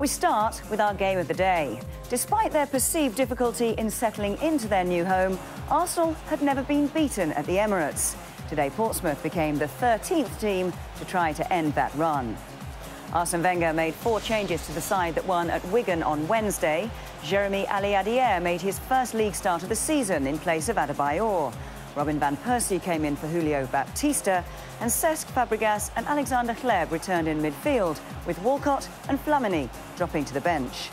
We start with our game of the day. Despite their perceived difficulty in settling into their new home, Arsenal had never been beaten at the Emirates. Today, Portsmouth became the 13th team to try to end that run. Arsene Wenger made 4 changes to the side that won at Wigan on Wednesday. Jeremy Aliadière made his first league start of the season in place of Adebayor. Robin van Persie came in for Julio Baptista, and Cesc Fabregas and Alexander Hleb returned in midfield, with Walcott and Flamini dropping to the bench.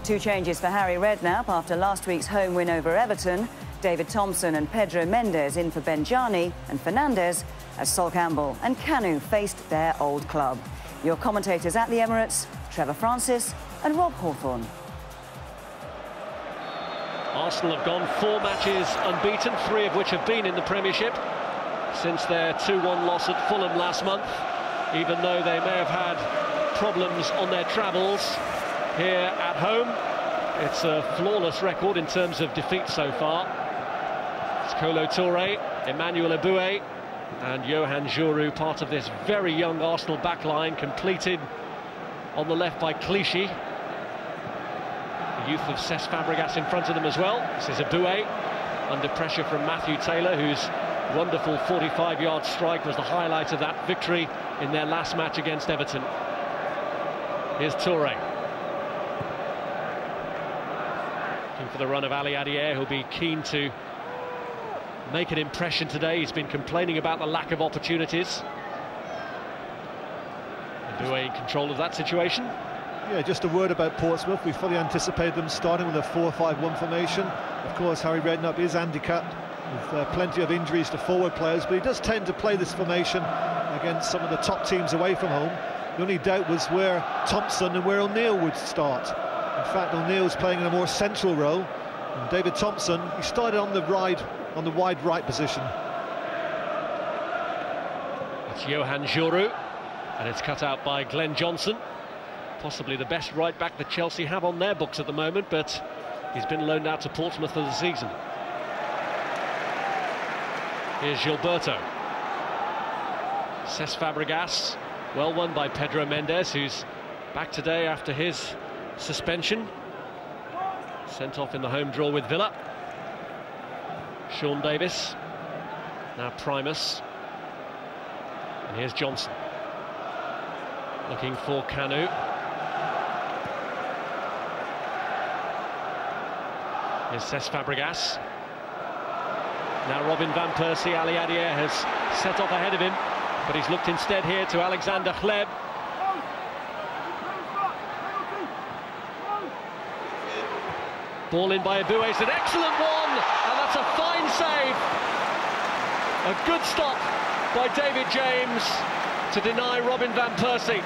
2 changes for Harry Redknapp after last week's home win over Everton. David Thompson and Pedro Mendes in for Benjani and Fernandes, as Sol Campbell and Kanu faced their old club. Your commentators at the Emirates, Trevor Francis and Rob Hawthorne. Arsenal have gone 4 matches unbeaten, 3 of which have been in the Premiership since their 2-1 loss at Fulham last month, even though they may have had problems on their travels here at home. It's a flawless record in terms of defeats so far. It's Kolo Touré, Emmanuel Eboué and Yohan Djourou, part of this very young Arsenal backline, completed on the left by Clichy. The youth of Cesc Fabregas in front of them as well. This is Eboué under pressure from Matthew Taylor, whose wonderful 45-yard strike was the highlight of that victory in their last match against Everton. Here's Touré. Looking for the run of Aliadière, who'll be keen to make an impression today. He's been complaining about the lack of opportunities. Eboué in control of that situation. Yeah, just a word about Portsmouth. We fully anticipated them starting with a 4-5-1 formation. Of course, Harry Redknapp is handicapped with plenty of injuries to forward players, but he does tend to play this formation against some of the top teams away from home. The only doubt was where Thompson and where O'Neill would start. In fact, O'Neill's playing in a more central role, and David Thompson, he started on the wide right position. It's Yohan Djourou, and it's cut out by Glenn Johnson. Possibly the best right-back that Chelsea have on their books at the moment, but he's been loaned out to Portsmouth for the season. Here's Gilberto. Cesc Fabregas, well won by Pedro Mendes, who's back today after his suspension. Sent off in the home draw with Villa. Sean Davis, now Primus. And here's Johnson. Looking for Kanu. Here's Cesc Fabregas. Now Robin van Persie, Aliadière has set off ahead of him, but he's looked instead here to Alexander Hleb. Ball in by Eboué, it's an excellent one, and that's a fine save. A good stop by David James to deny Robin van Persie.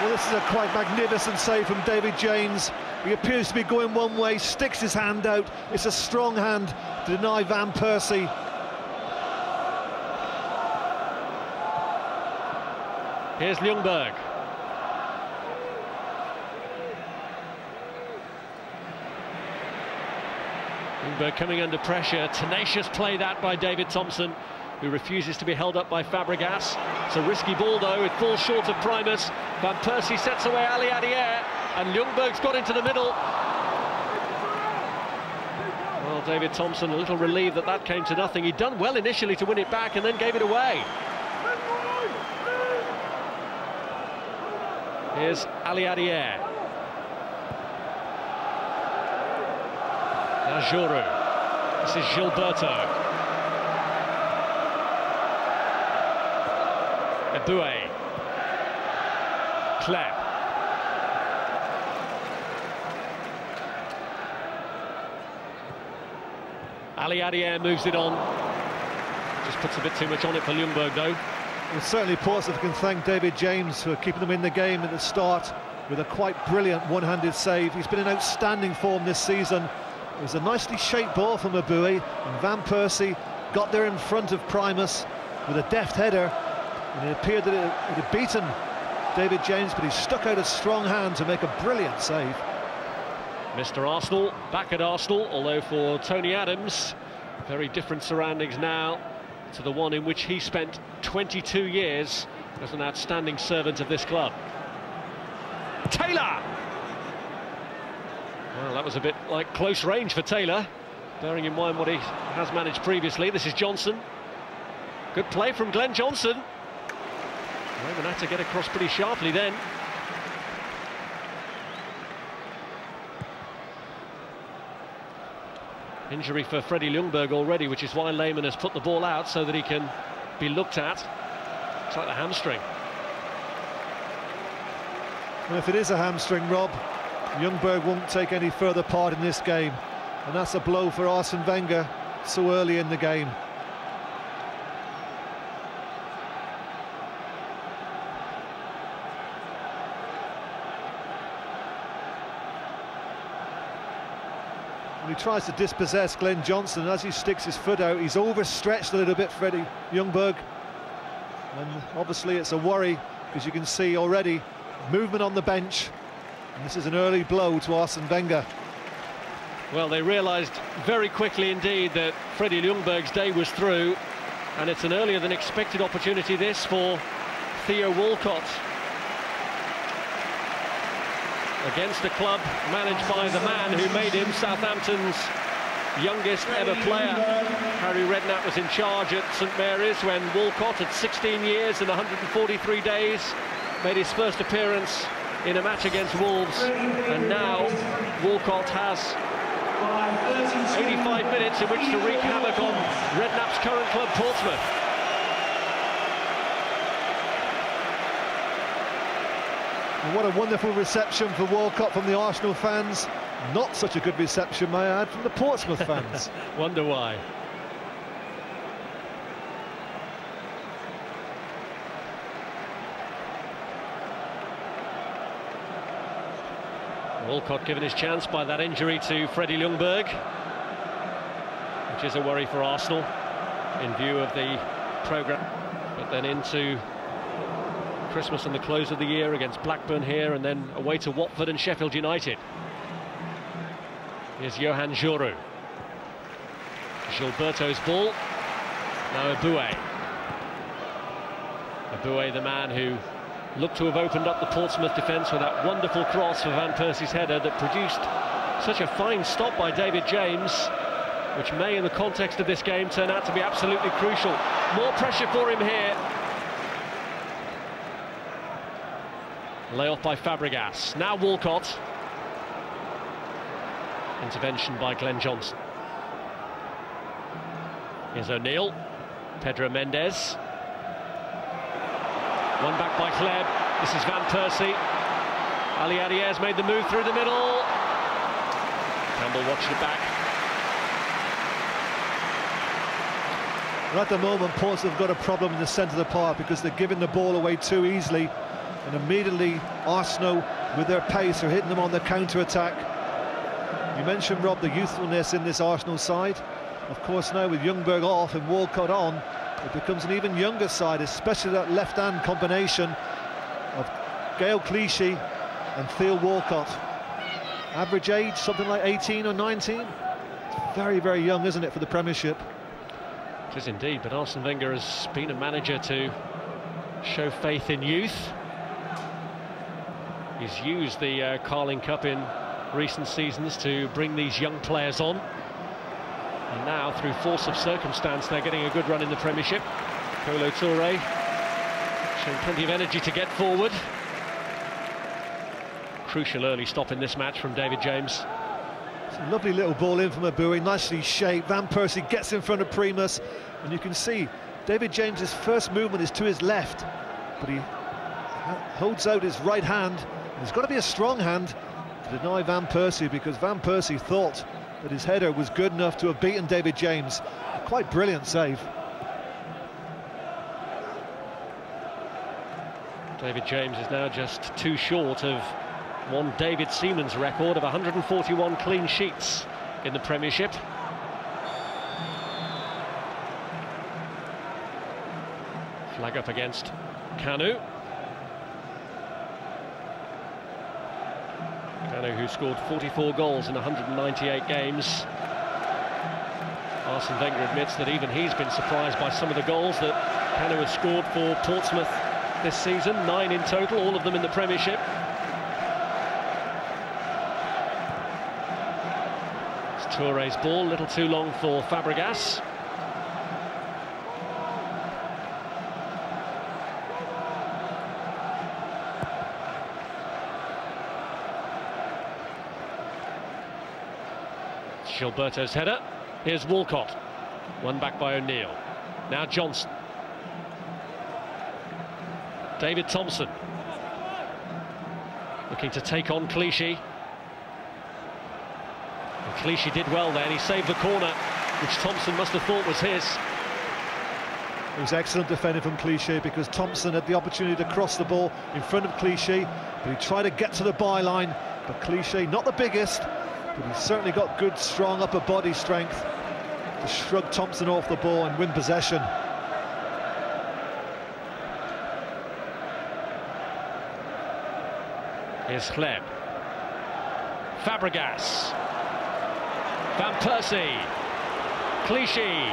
Well, this is a quite magnificent save from David James. He appears to be going one way, sticks his hand out. It's a strong hand to deny Van Persie. Here's Ljungberg. Ljungberg coming under pressure. Tenacious play that by David Thompson, who refuses to be held up by Fabregas. It's a risky ball, though. It falls short of Primus. Van Persie sets away Aliadière, and Ljungberg's got into the middle. Well, David Thompson a little relieved that that came to nothing. He'd done well initially to win it back and then gave it away. Here's Aliadière. Now Djourou. This is Gilberto. Eboué. Hleb. Aliadière moves it on. Just puts a bit too much on it for Ljungberg, though. Well, certainly Portsmouth can thank David James for keeping them in the game at the start with a quite brilliant one-handed save. He's been in outstanding form this season. It was a nicely shaped ball from Eboué, and Van Persie got there in front of Primus with a deft header, and it appeared that it had beaten David James, but he stuck out a strong hand to make a brilliant save. Mr. Arsenal, back at Arsenal, although for Tony Adams, very different surroundings now to the one in which he spent 22 years as an outstanding servant of this club. Taylor! Well, that was a bit like close range for Taylor, bearing in mind what he has managed previously. This is Johnson. Good play from Glenn Johnson. Roman had to get across pretty sharply then. Injury for Freddie Ljungberg already, which is why Lehmann has put the ball out so that he can be looked at. It's like the hamstring. And if it is a hamstring, Rob, Ljungberg won't take any further part in this game. And that's a blow for Arsene Wenger so early in the game. He tries to dispossess Glenn Johnson. As he sticks his foot out, he's overstretched a little bit, Freddie Ljungberg. And obviously it's a worry, because you can see already movement on the bench. And this is an early blow to Arsene Wenger. Well, they realised very quickly indeed that Freddie Ljungberg's day was through. And it's an earlier than expected opportunity, this, for Theo Walcott. Against a club managed by the man who made him Southampton's youngest ever player. Harry Redknapp was in charge at St Mary's when Walcott, at 16 years and 143 days, made his first appearance in a match against Wolves. And now Walcott has 85 minutes in which to wreak havoc on Redknapp's current club, Portsmouth. And what a wonderful reception for Walcott from the Arsenal fans. Not such a good reception, may I add, from the Portsmouth fans. Wonder why. Walcott given his chance by that injury to Freddie Ljungberg, which is a worry for Arsenal in view of the programme. But then into Christmas and the close of the year against Blackburn here, and then away to Watford and Sheffield United. Here's Johan Joru. Gilberto's ball. Now Aboué. Aboué, the man who looked to have opened up the Portsmouth defence with that wonderful cross for Van Persie's header that produced such a fine stop by David James, which may, in the context of this game, turn out to be absolutely crucial. More pressure for him here. Lay-off by Fabregas. Now Walcott. Intervention by Glenn Johnson. Here's O'Neill. Pedro Mendes. One back by Kleb. This is Van Persie. Ali Adier's made the move through the middle. Campbell watched it back. And at the moment, Portsmouth have got a problem in the centre of the park because they're giving the ball away too easily. And immediately Arsenal, with their pace, are hitting them on the counter-attack. You mentioned, Rob, the youthfulness in this Arsenal side. Of course, now with Ljungberg off and Walcott on, it becomes an even younger side, especially that left-hand combination of Gael Clichy and Theo Walcott. Average age, something like 18 or 19. It's very, very young, isn't it, for the Premiership? It is indeed, but Arsene Wenger has been a manager to show faith in youth. He's used the Carling Cup in recent seasons to bring these young players on. And now, through force of circumstance, they're getting a good run in the Premiership. Kolo Touré showing plenty of energy to get forward. Crucial early stop in this match from David James. It's a lovely little ball in from Aboué, nicely shaped. Van Persie gets in front of Primus, and you can see David James's first movement is to his left, but he holds out his right hand. There's got to be a strong hand to deny Van Persie, because Van Persie thought that his header was good enough to have beaten David James. A quite brilliant save. David James is now just too short of one David Seaman's record of 141 clean sheets in the Premiership. Flag up against Kanu. Kanu, who scored 44 goals in 198 games. Arsene Wenger admits that even he's been surprised by some of the goals that Kanu has scored for Portsmouth this season. 9 in total, all of them in the Premiership. It's Touré's ball, a little too long for Fabregas. Gilberto's header. Here's Walcott. Won back by O'Neill. Now Johnson. David Thompson. Looking to take on Clichy. And Clichy did well there, and he saved the corner, which Thompson must have thought was his. It was excellent defending from Clichy, because Thompson had the opportunity to cross the ball in front of Clichy, but he tried to get to the byline. But Clichy, not the biggest, but he's certainly got good, strong upper body strength to shrug Thompson off the ball and win possession. Here's Hleb. Fabregas. Van Persie. Clichy.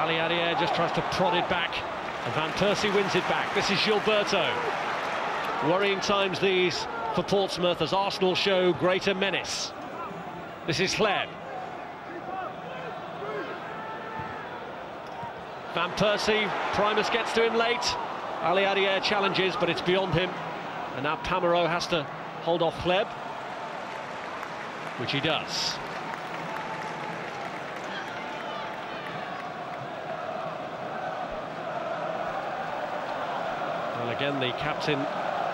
Ali Adier just tries to prod it back, and Van Persie wins it back. This is Gilberto. Worrying times these for Portsmouth as Arsenal show greater menace. This is Hleb. Van Persie, Primus gets to him late. Ali Adier challenges, but it's beyond him. And now Pamereau has to hold off Hleb, which he does. Well, again, the captain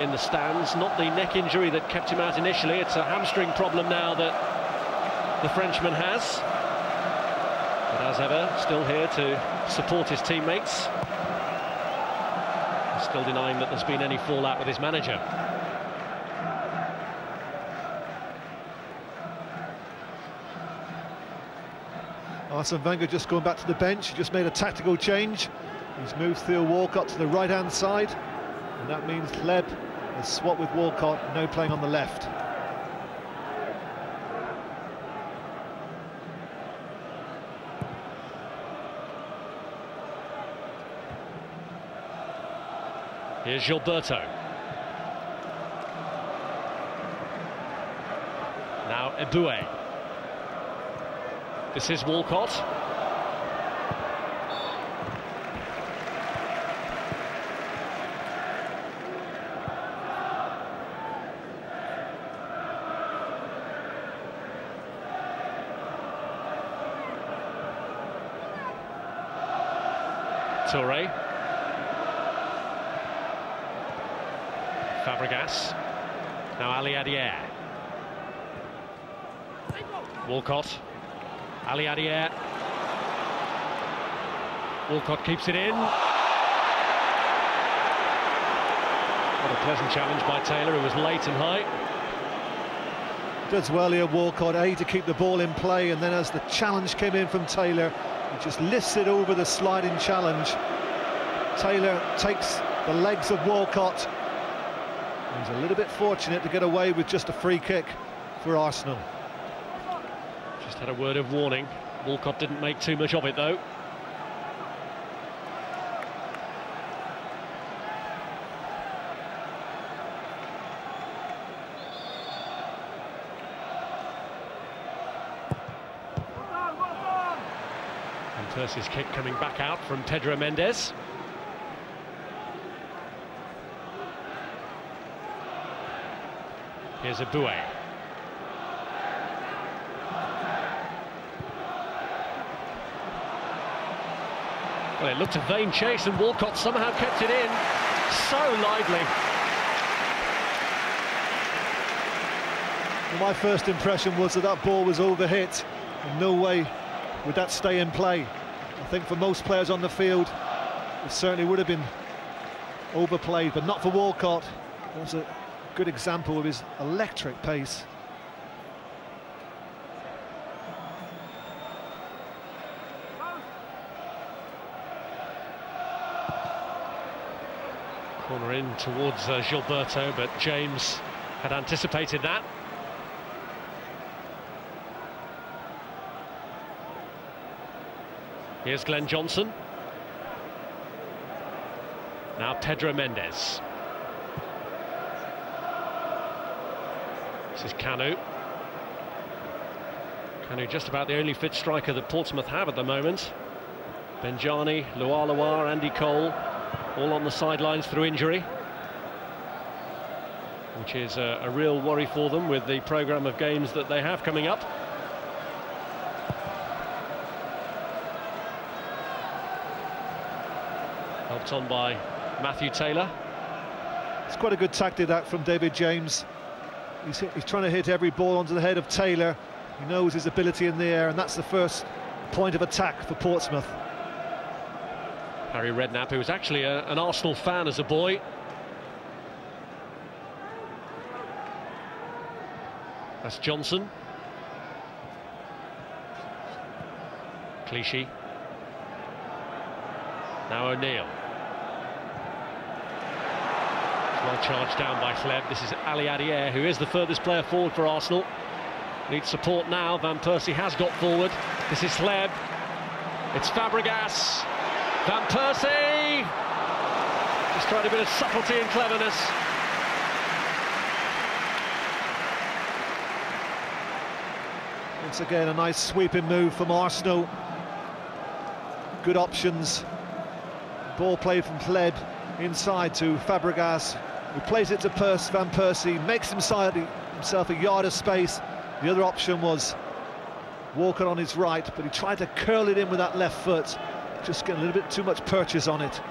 in the stands, not the neck injury that kept him out initially. It's a hamstring problem now that the Frenchman has. But as ever, still here to support his teammates. He's still denying that there's been any fallout with his manager. Arsene Wenger just going back to the bench. He just made a tactical change. He's moved Theo Walcott to the right-hand side, and that means Hleb has swapped with Walcott, no playing on the left. Here's Gilberto. Now Eboué. This is Walcott. Touré. Fabregas. Now Ali Adier. Walcott. Ali Adier. Walcott keeps it in. What a pleasant challenge by Taylor, who was late and high. Does well here, Walcott, to keep the ball in play, and then as the challenge came in from Taylor, he just lifts it over the sliding challenge. Taylor takes the legs of Walcott. He's a little bit fortunate to get away with just a free kick for Arsenal. Just had a word of warning. Walcott didn't make too much of it, though. And Persie's kick coming back out from Pedro Mendes. Here's Eboué. Well, it looked a vain chase, and Walcott somehow kept it in. So lively. Well, my first impression was that that ball was overhit. In no way would that stay in play. I think for most players on the field, it certainly would have been overplayed, but not for Walcott. It was a good example of his electric pace. Corner in towards Gilberto, but James had anticipated that. Here's Glenn Johnson. Now Pedro Mendes. This is Kanu. Kanu just about the only fit striker that Portsmouth have at the moment. Benjani, Lualawar, Andy Cole, all on the sidelines through injury, which is a real worry for them with the programme of games that they have coming up. Helped on by Matthew Taylor. It's quite a good tactic that from David James. He's trying to hit every ball onto the head of Taylor. He knows his ability in the air, and that's the first point of attack for Portsmouth. Harry Redknapp, who was actually an Arsenal fan as a boy. That's Johnson. Clichy. Now O'Neill. Well charged down by Hleb. This is Ali Adier, who is the furthest player forward for Arsenal. Needs support now. Van Persie has got forward. This is Hleb. It's Fabregas. Van Persie! Just tried a bit of subtlety and cleverness. Once again, a nice sweeping move from Arsenal. Good options. Ball played from Hleb inside to Fabregas, who plays it to Van Persie, makes himself a yard of space. The other option was Walker on his right, but he tried to curl it in with that left foot. Just getting a little bit too much purchase on it.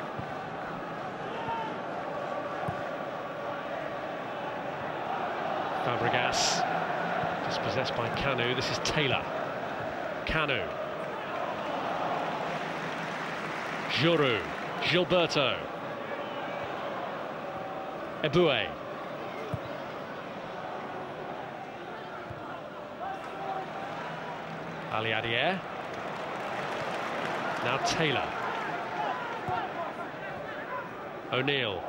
Fabregas, dispossessed by Kanu. This is Taylor. Kanu. Giroud. Gilberto. Eboué. Ali Adier. Now Taylor. O'Neill.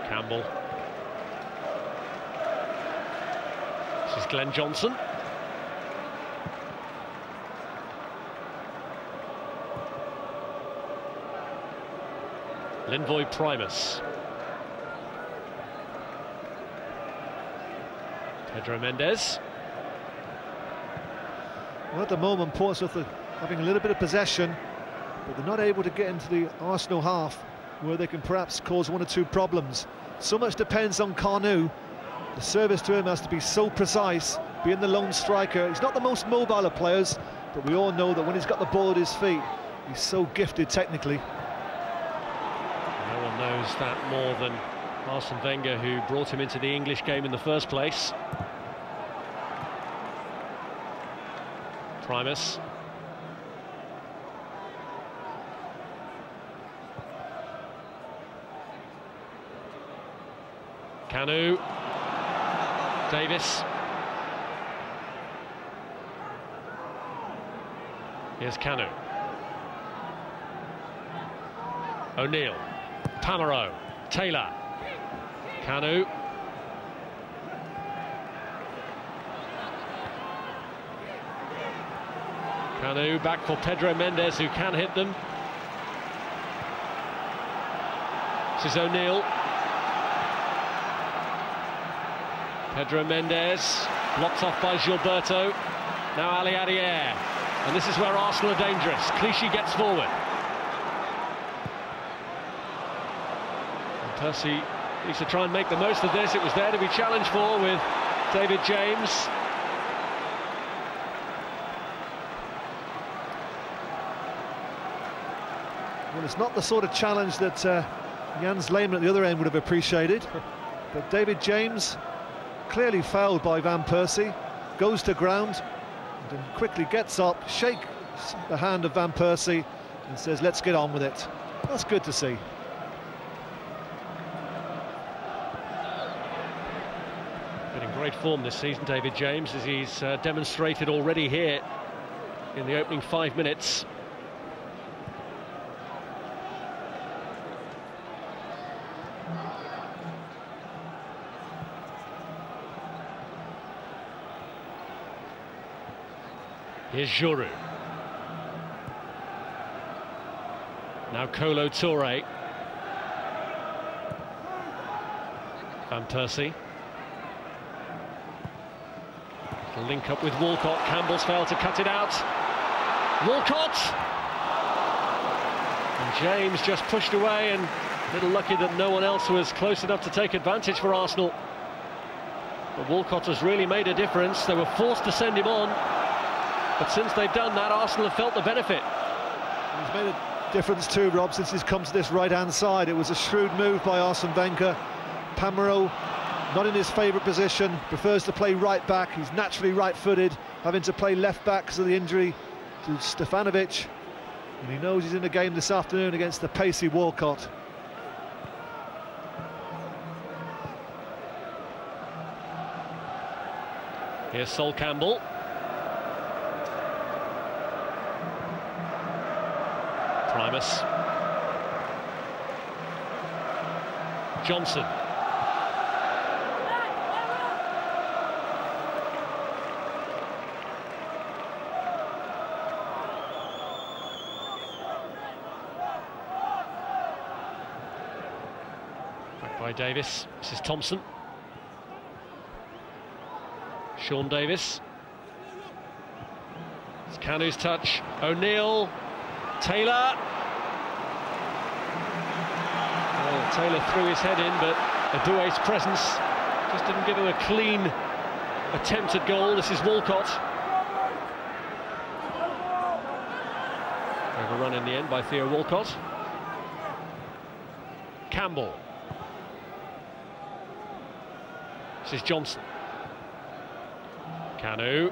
Campbell. This is Glenn Johnson. Linvoy Primus. Pedro Mendes. Well, at the moment, Portsmouth are having a little bit of possession, but they're not able to get into the Arsenal half where they can perhaps cause one or two problems. So much depends on Kanu. The service to him has to be so precise, being the lone striker. He's not the most mobile of players, but we all know that when he's got the ball at his feet, he's so gifted technically. No one knows that more than Arsene Wenger, who brought him into the English game in the first place. Primus. Kanu. Davis. Here's Kanu. O'Neill. Pamaro. Taylor. Kanu. Kanu back for Pedro Mendes, who can hit them. This is O'Neill. Pedro Mendes, blocked off by Gilberto. Now Ali Adier. And this is where Arsenal are dangerous. Clichy gets forward. And Percy needs to try and make the most of this. It was there to be challenged for with David James. Well, it's not the sort of challenge that Jens Lehmann at the other end would have appreciated. But David James, clearly fouled by Van Persie, goes to ground and then quickly gets up, shakes the hand of Van Persie and says, let's get on with it. That's good to see. Been in great form this season, David James, as he's demonstrated already here in the opening 5 minutes. Here's Giroud. Now Kolo Touré. Van Persie. Link up with Walcott. Campbell's failed to cut it out. Walcott! And James just pushed away, and a little lucky that no one else was close enough to take advantage for Arsenal. But Walcott has really made a difference. They were forced to send him on, but since they've done that, Arsenal have felt the benefit. He's made a difference too, Rob, since he's come to this right-hand side. It was a shrewd move by Arsene Wenger. Pamerot, not in his favourite position, prefers to play right back. He's naturally right-footed, having to play left back because of the injury to Stefanovic. And he knows he's in the game this afternoon against the pacey Walcott. Here's Sol Campbell. Primus. Johnson. Back by Davis. This is Thompson. Sean Davis. It's Kanu's touch. O'Neill. Taylor. Oh, Taylor threw his head in, but Eboue's presence just didn't give him a clean attempt at goal. This is Walcott. Overrun in the end by Theo Walcott. Campbell. This is Johnson. Kanu.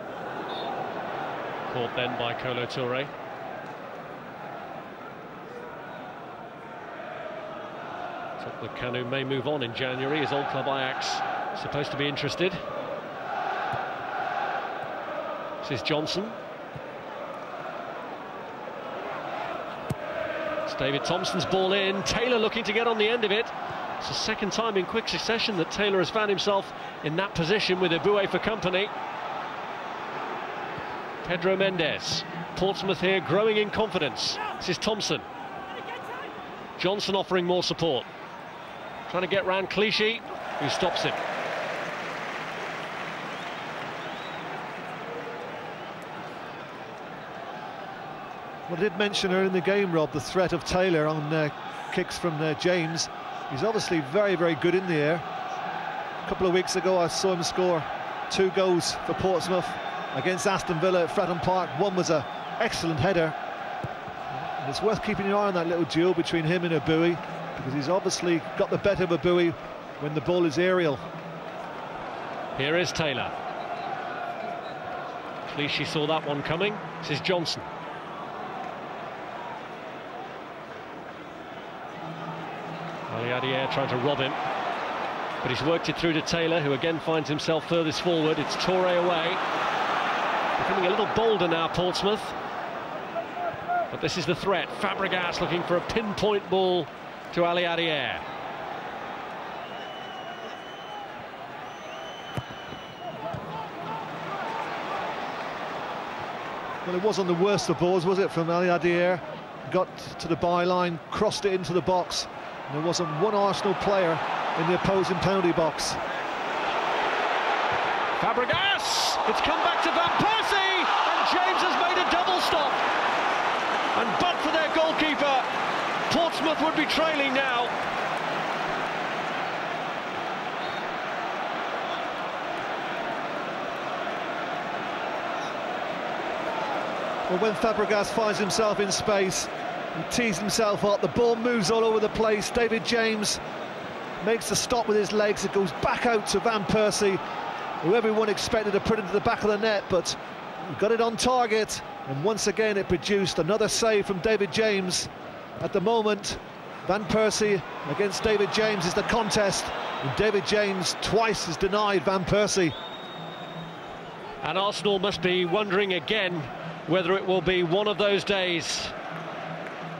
Caught then by Kolo Touré. Thought that Kanu may move on in January. His old club Ajax supposed to be interested. This is Johnson. It's David Thompson's ball in. Taylor looking to get on the end of it. It's the second time in quick succession that Taylor has found himself in that position with Eboué for company. Pedro Mendes. Portsmouth here growing in confidence. This is Thompson. Johnson offering more support. Trying to get round Clichy, who stops him. Well, I did mention earlier in the game, Rob, the threat of Taylor on kicks from James. He's obviously very, very good in the air. A couple of weeks ago, I saw him score 2 goals for Portsmouth against Aston Villa at Fratton Park. One was an excellent header. And it's worth keeping your eye on that little duel between him and Eboué, because he's obviously got the better of Eboué when the ball is aerial. Here is Taylor. Clichy saw that one coming. This is Johnson. Aliadier trying to rob him, but he's worked it through to Taylor, who again finds himself furthest forward. It's Touré away. Becoming a little bolder now, Portsmouth. But this is the threat. Fabregas looking for a pinpoint ball to Aliadier. Well, it wasn't the worst of balls, was it, from Aliadier? Got to the byline, crossed it into the box. And there wasn't one Arsenal player in the opposing penalty box. Fabregas! It's come back to Van Persie, and James has made a double stop. And but for their goalkeeper, Portsmouth would be trailing now. Well, when Fabregas finds himself in space, he tees himself up, the ball moves all over the place. David James makes the stop with his legs. It goes back out to Van Persie, who everyone expected to put into the back of the net, but he got it on target, and once again it produced another save from David James. At the moment, Van Persie against David James is the contest, and David James twice has denied Van Persie. And Arsenal must be wondering again whether it will be one of those days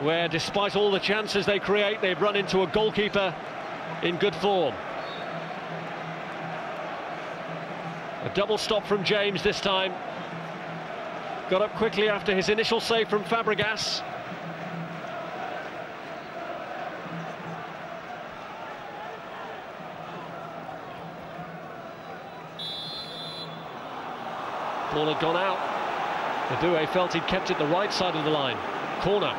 where, despite all the chances they create, they've run into a goalkeeper in good form. A double stop from James this time. Got up quickly after his initial save from Fabregas. Ball had gone out. Eboué felt he'd kept it the right side of the line. Corner.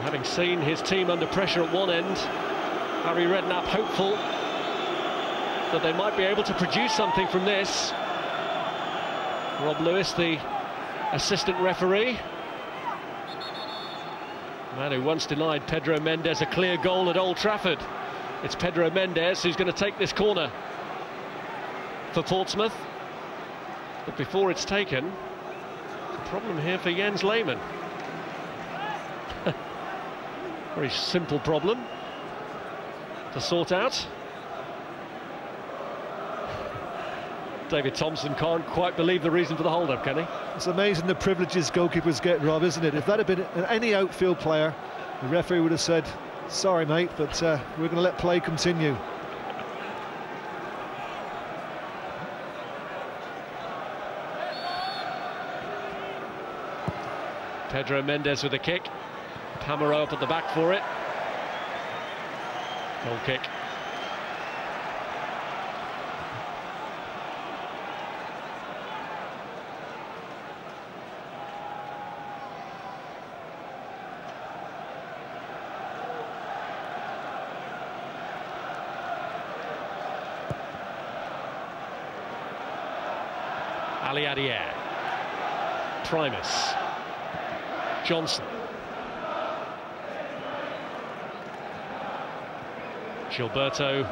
Having seen his team under pressure at one end, Harry Redknapp hopeful that they might be able to produce something from this. Rob Lewis, the assistant referee, man who once denied Pedro Mendes a clear goal at Old Trafford. It's Pedro Mendes who's going to take this corner for Portsmouth. But before it's taken, the problem here for Jens Lehmann. Very simple problem to sort out. David Thompson can't quite believe the reason for the hold-up, can he? It's amazing the privileges goalkeepers get, Rob, isn't it? If that had been any outfield player, the referee would have said, sorry mate, but we're going to let play continue. Pedro Mendes with a kick. Camero up at the back for it. Goal kick. Ali Adier. Primus. Johnson. Gilberto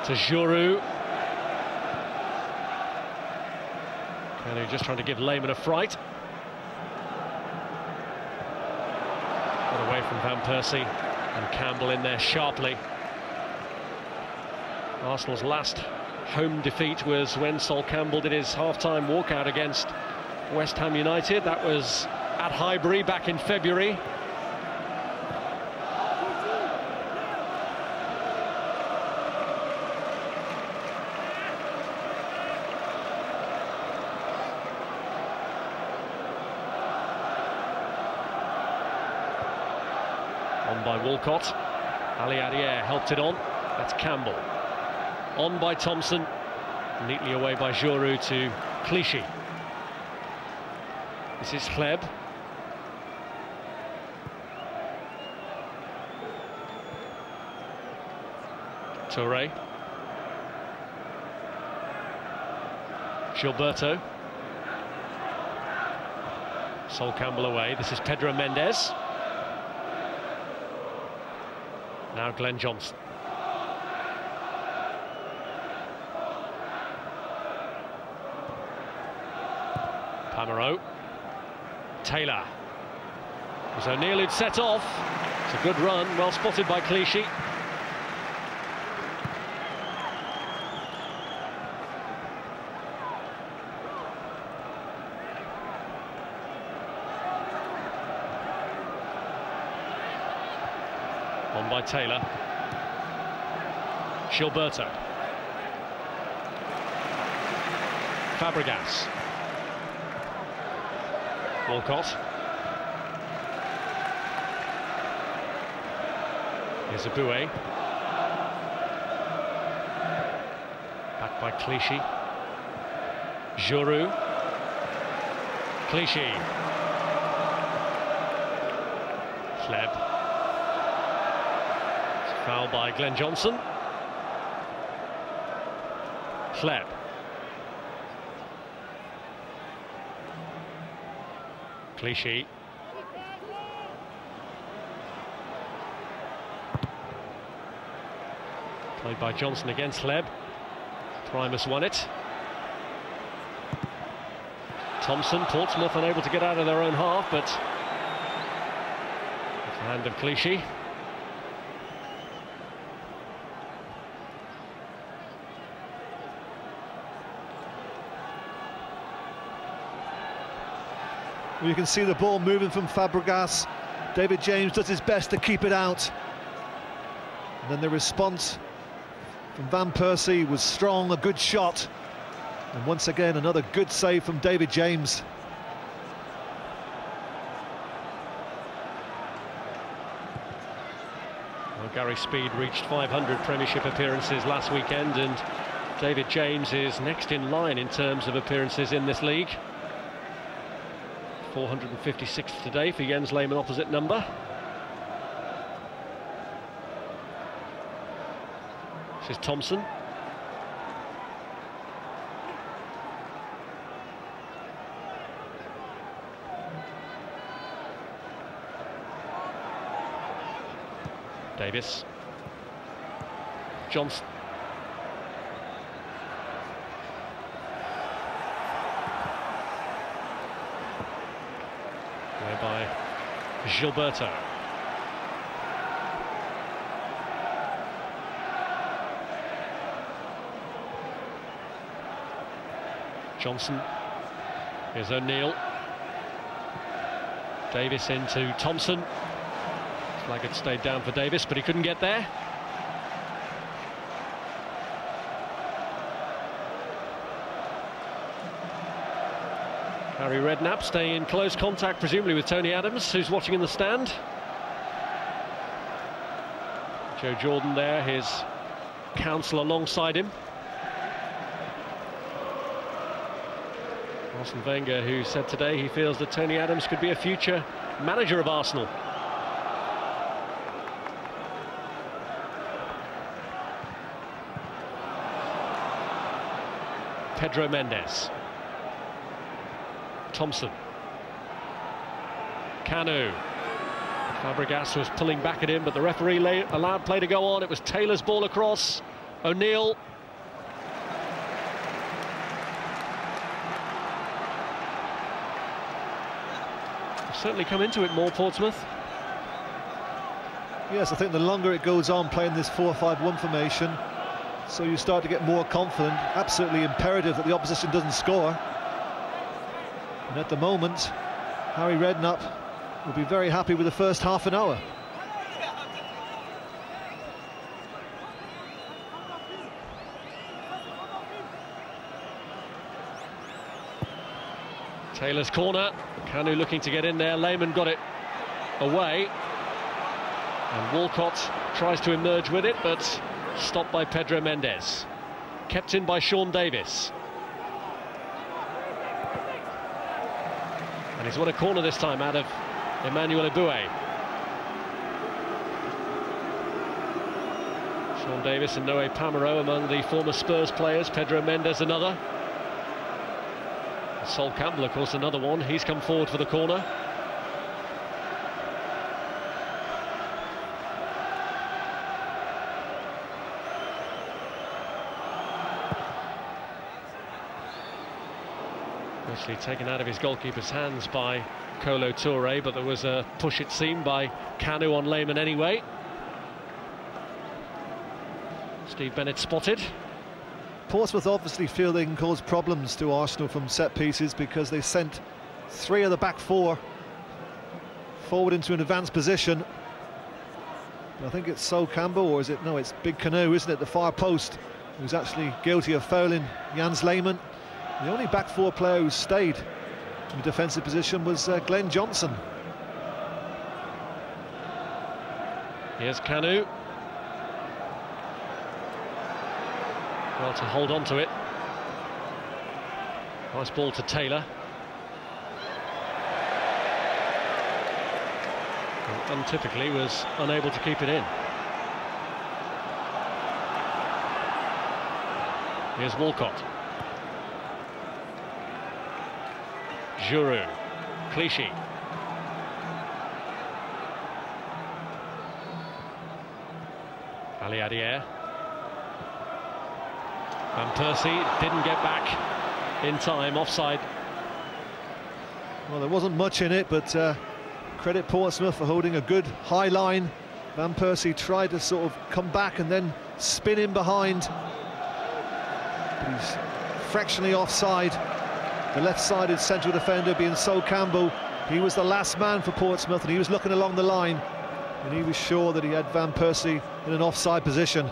to Giroud. Kanu just trying to give Lehmann a fright. Got away from Van Persie, and Campbell in there sharply. Arsenal's last home defeat was when Sol Campbell did his half-time walkout against West Ham United. That was at Highbury back in February. On by Walcott. Ali Adier helped it on. That's Campbell. On by Thompson. Neatly away by Giroud to Clichy. This is Hleb. Touré. Gilberto. Sol Campbell away. This is Pedro Mendes. Now Glenn Johnson. Camero. Taylor. It was O'Neill who'd set off. It's a good run, well spotted by Clichy. On by Taylor. Gilberto. Fabregas. Walcott. Here's Eboué. Back by Clichy. Giroud. Clichy. Hleb. Foul by Glenn Johnson. Hleb. Clichy. Played by Johnson against Hleb. Primus won it. Thompson, Portsmouth unable to get out of their own half, but the hand of Clichy. You can see the ball moving from Fabregas. David James does his best to keep it out. And then the response from Van Persie was strong, a good shot. And once again, another good save from David James. Well, Gary Speed reached 500 Premiership appearances last weekend, and David James is next in line in terms of appearances in this league. 456 today for Jens Lehmann, opposite number. This is Thompson. Davis. Johnson. Whereby Gilberto. Johnson. Here's O'Neill. Davis into Thompson. Flag had stayed down for Davis, but he couldn't get there. Harry Redknapp staying in close contact, presumably with Tony Adams, who's watching in the stand. Joe Jordan there, his counsel alongside him. Arsene Wenger, who said today he feels that Tony Adams could be a future manager of Arsenal. Pedro Mendes. Thompson. Kanu. Fabregas was pulling back at him, but the referee allowed play to go on. It was Taylor's ball across. O'Neill. Certainly come into it more, Portsmouth. Yes, I think the longer it goes on playing this 4-5-1 formation, so you start to get more confident. Absolutely imperative that the opposition doesn't score. And at the moment, Harry Redknapp will be very happy with the first half an hour. Taylor's corner. Kanu looking to get in there. Lehmann got it away. And Walcott tries to emerge with it, but stopped by Pedro Mendes. Kept in by Sean Davis. And he's won a corner this time out of Emmanuel Eboué. Sean Davis and Noé Pamaro among the former Spurs players. Pedro Mendes another. Sol Campbell, of course, another one. He's come forward for the corner. Actually taken out of his goalkeeper's hands by Kolo Touré, but there was a push, it seemed, by Kanu on Lehmann anyway. Steve Bennett spotted. Portsmouth obviously feel they can cause problems to Arsenal from set pieces because they sent three of the back four forward into an advanced position. I think it's Sol Campbell, or is it? No, it's Big Kanu, isn't it? The far post, who's actually guilty of fouling Jens Lehmann. The only back four player who stayed in the defensive position was Glenn Johnson. Here's Kanu. Well, to hold on to it. Nice ball to Taylor. And untypically was unable to keep it in. Here's Walcott. Giroud. Clichy. Ali Adier. Van Persie didn't get back in time, offside. Well, there wasn't much in it, but credit Portsmouth for holding a good high line. Van Persie tried to sort of come back and then spin in behind. But he's fractionally offside. The left-sided central defender being Sol Campbell. He was the last man for Portsmouth, and he was looking along the line, and he was sure that he had Van Persie in an offside position.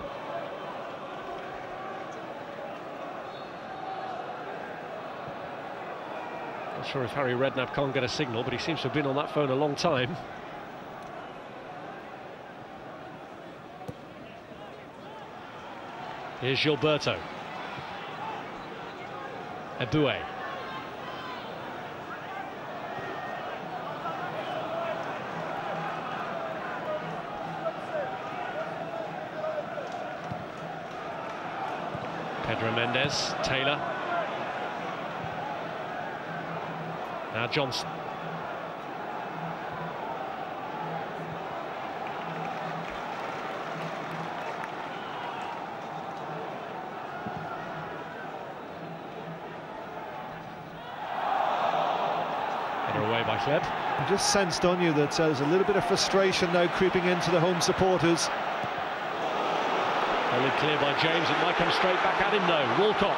Not sure if Harry Redknapp can't get a signal, but he seems to have been on that phone a long time. Here's Gilberto. Eboué. Pedro Mendes, Taylor. Now Johnson. Away by Kleb. You just sensed on you that there's a little bit of frustration now creeping into the home supporters. Only clear by James, it might come straight back at him though. Walcott.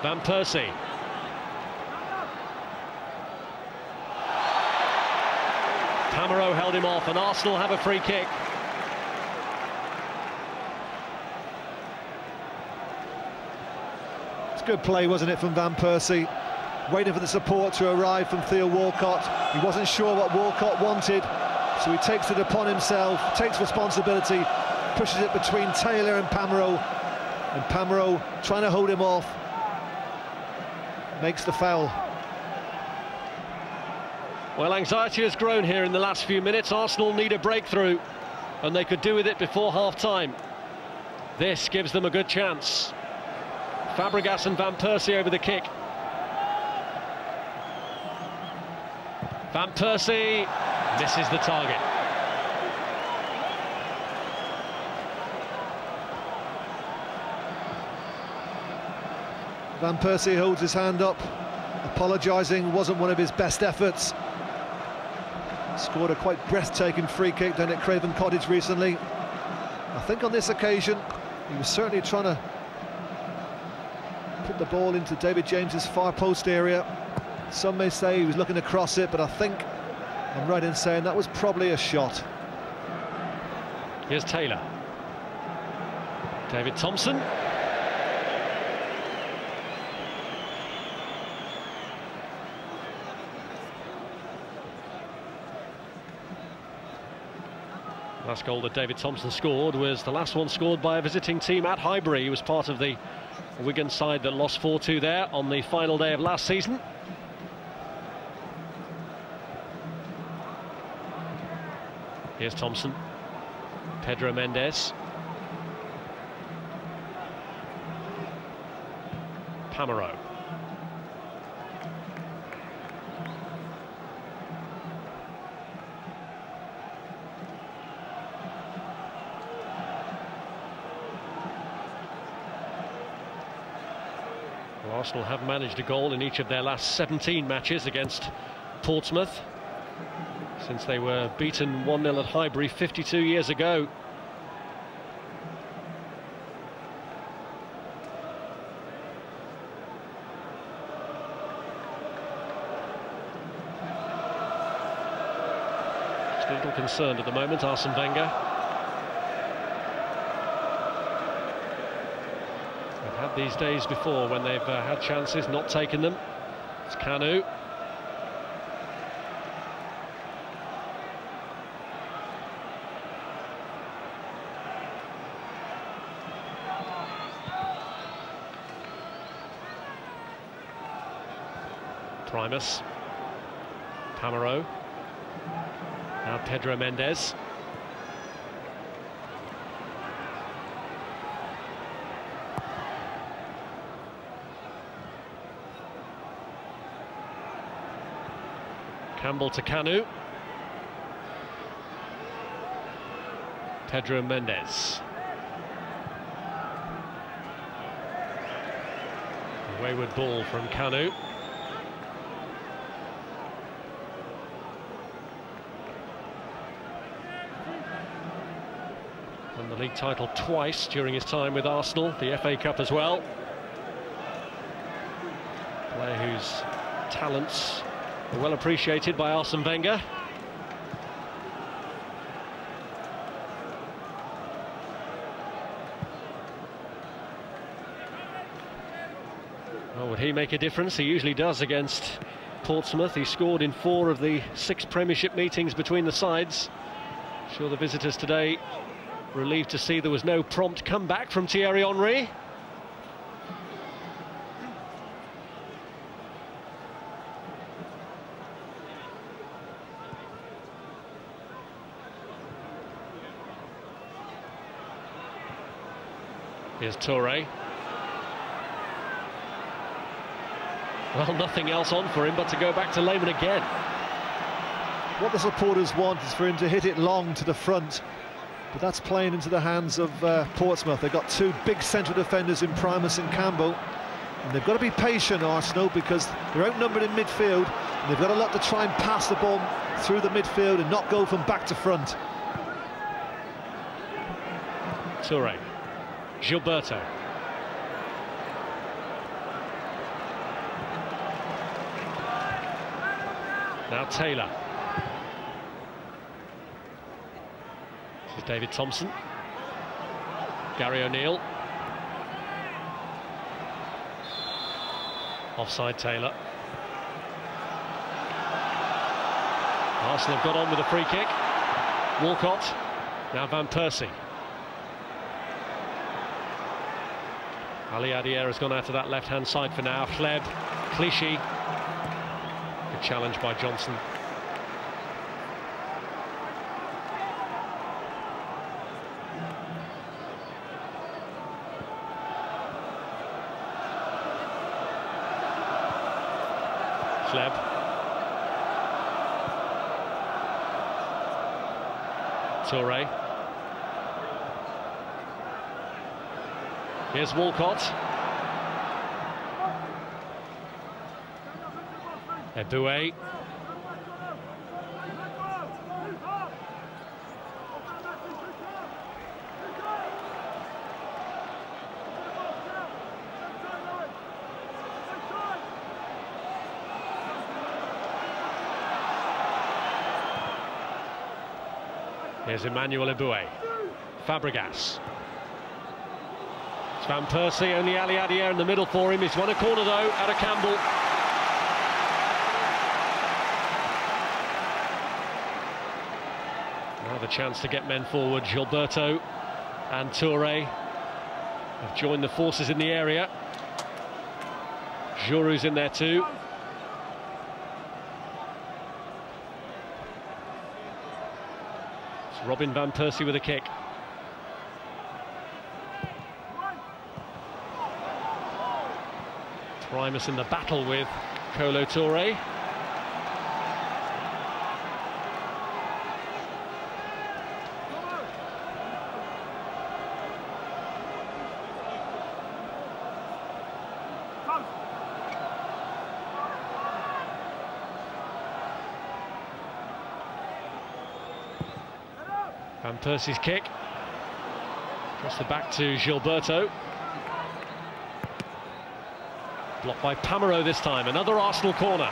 Van Persie. Camero held him off and Arsenal have a free kick. It's good play, wasn't it, from Van Persie? Waiting for the support to arrive from Theo Walcott. He wasn't sure what Walcott wanted, so he takes it upon himself, takes responsibility, pushes it between Taylor and Pamero trying to hold him off, makes the foul. Well, anxiety has grown here in the last few minutes. Arsenal need a breakthrough, and they could do with it before half-time. This gives them a good chance. Fabregas and Van Persie over the kick. Van Persie misses the target. Van Persie holds his hand up, apologising, wasn't one of his best efforts. Scored a quite breathtaking free kick down at Craven Cottage recently. I think on this occasion, he was certainly trying to put the ball into David James's far post area. Some may say he was looking to cross it, but I think I'm right in saying that was probably a shot. Here's Taylor. David Thompson. Last goal that David Thompson scored was the last one scored by a visiting team at Highbury. He was part of the Wigan side that lost 4-2 there on the final day of last season. Here's Thompson. Pedro Mendes. Pamero. Well, Arsenal have managed a goal in each of their last 17 matches against Portsmouth, since they were beaten 1-0 at Highbury 52 years ago. Just a little concerned at the moment, Arsene Wenger. They've had these days before when they've had chances, not taken them. It's Kanu. Primus, Pamero, now Pedro Mendes. Campbell to Kanu. Pedro Mendes. A wayward ball from Kanu. Won the league title twice during his time with Arsenal, the FA Cup as well. Player whose talents are well appreciated by Arsene Wenger. Well, would he make a difference? He usually does against Portsmouth. He scored in 4 of the 6 Premiership meetings between the sides. I'm sure the visitors today Relieved to see there was no prompt comeback from Thierry Henry. Here's Touré. Well, nothing else on for him but to go back to Lehmann again. What the supporters want is for him to hit it long to the front, but that's playing into the hands of Portsmouth. They've got two big central defenders in Primus and Campbell, and they've got to be patient, Arsenal, because they're outnumbered in midfield, and they've got a lot to try and pass the ball through the midfield and not go from back to front. Touré. Gilberto. Now Taylor. This is David Thompson. Gary O'Neill. Offside Taylor. Arsenal have got on with a free kick. Walcott. Now Van Persie. Ali Adier has gone out to that left-hand side for now. Hleb, Clichy. Good challenge by Johnson. Hleb. Touré. Here's Walcott. Eboué. Here's Emmanuel Eboué. Fabregas. It's Van Persie, only Ali Adier in the middle for him. He's won a corner though, out of Campbell. Now the chance to get men forward. Gilberto and Touré have joined the forces in the area. Jourou's in there too. It's Robin Van Persie with a kick. Primus in the battle with Kolo Touré. Van Persie's kick. Across the back to Gilberto. Blocked by Pamereau this time, another Arsenal corner.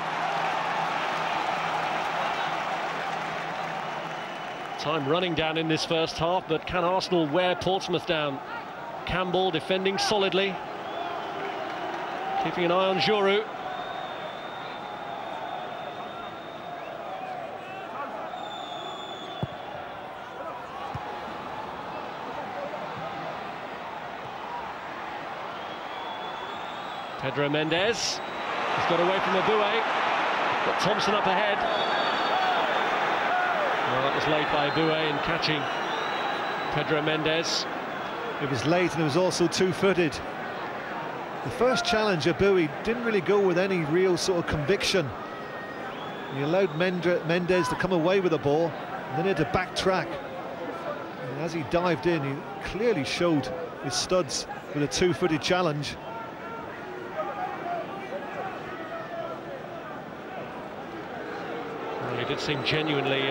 Time running down in this first half, but can Arsenal wear Portsmouth down? Campbell defending solidly, keeping an eye on Jourou. Pedro Mendes, he's got away from Eboué, got Thompson up ahead. Well, that was late by Eboué in catching Pedro Mendes. It was late and it was also two-footed. The first challenge, Eboué didn't really go with any real sort of conviction. He allowed Mendes to come away with the ball and then he had to backtrack. And as he dived in, he clearly showed his studs with a two-footed challenge. He did seem genuinely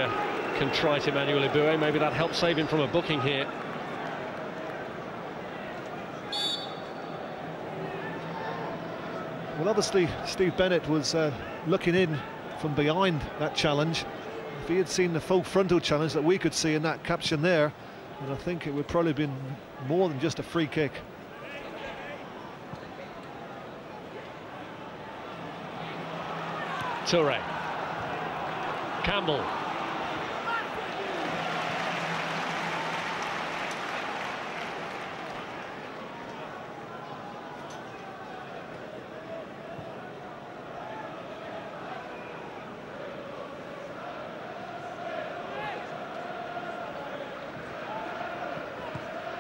contrite, Emmanuel Eboué. Maybe that helped save him from a booking here. Well, obviously, Steve Bennett was looking in from behind that challenge. If he had seen the full frontal challenge that we could see in that caption there, then I think it would probably have been more than just a free kick. Touré. Campbell.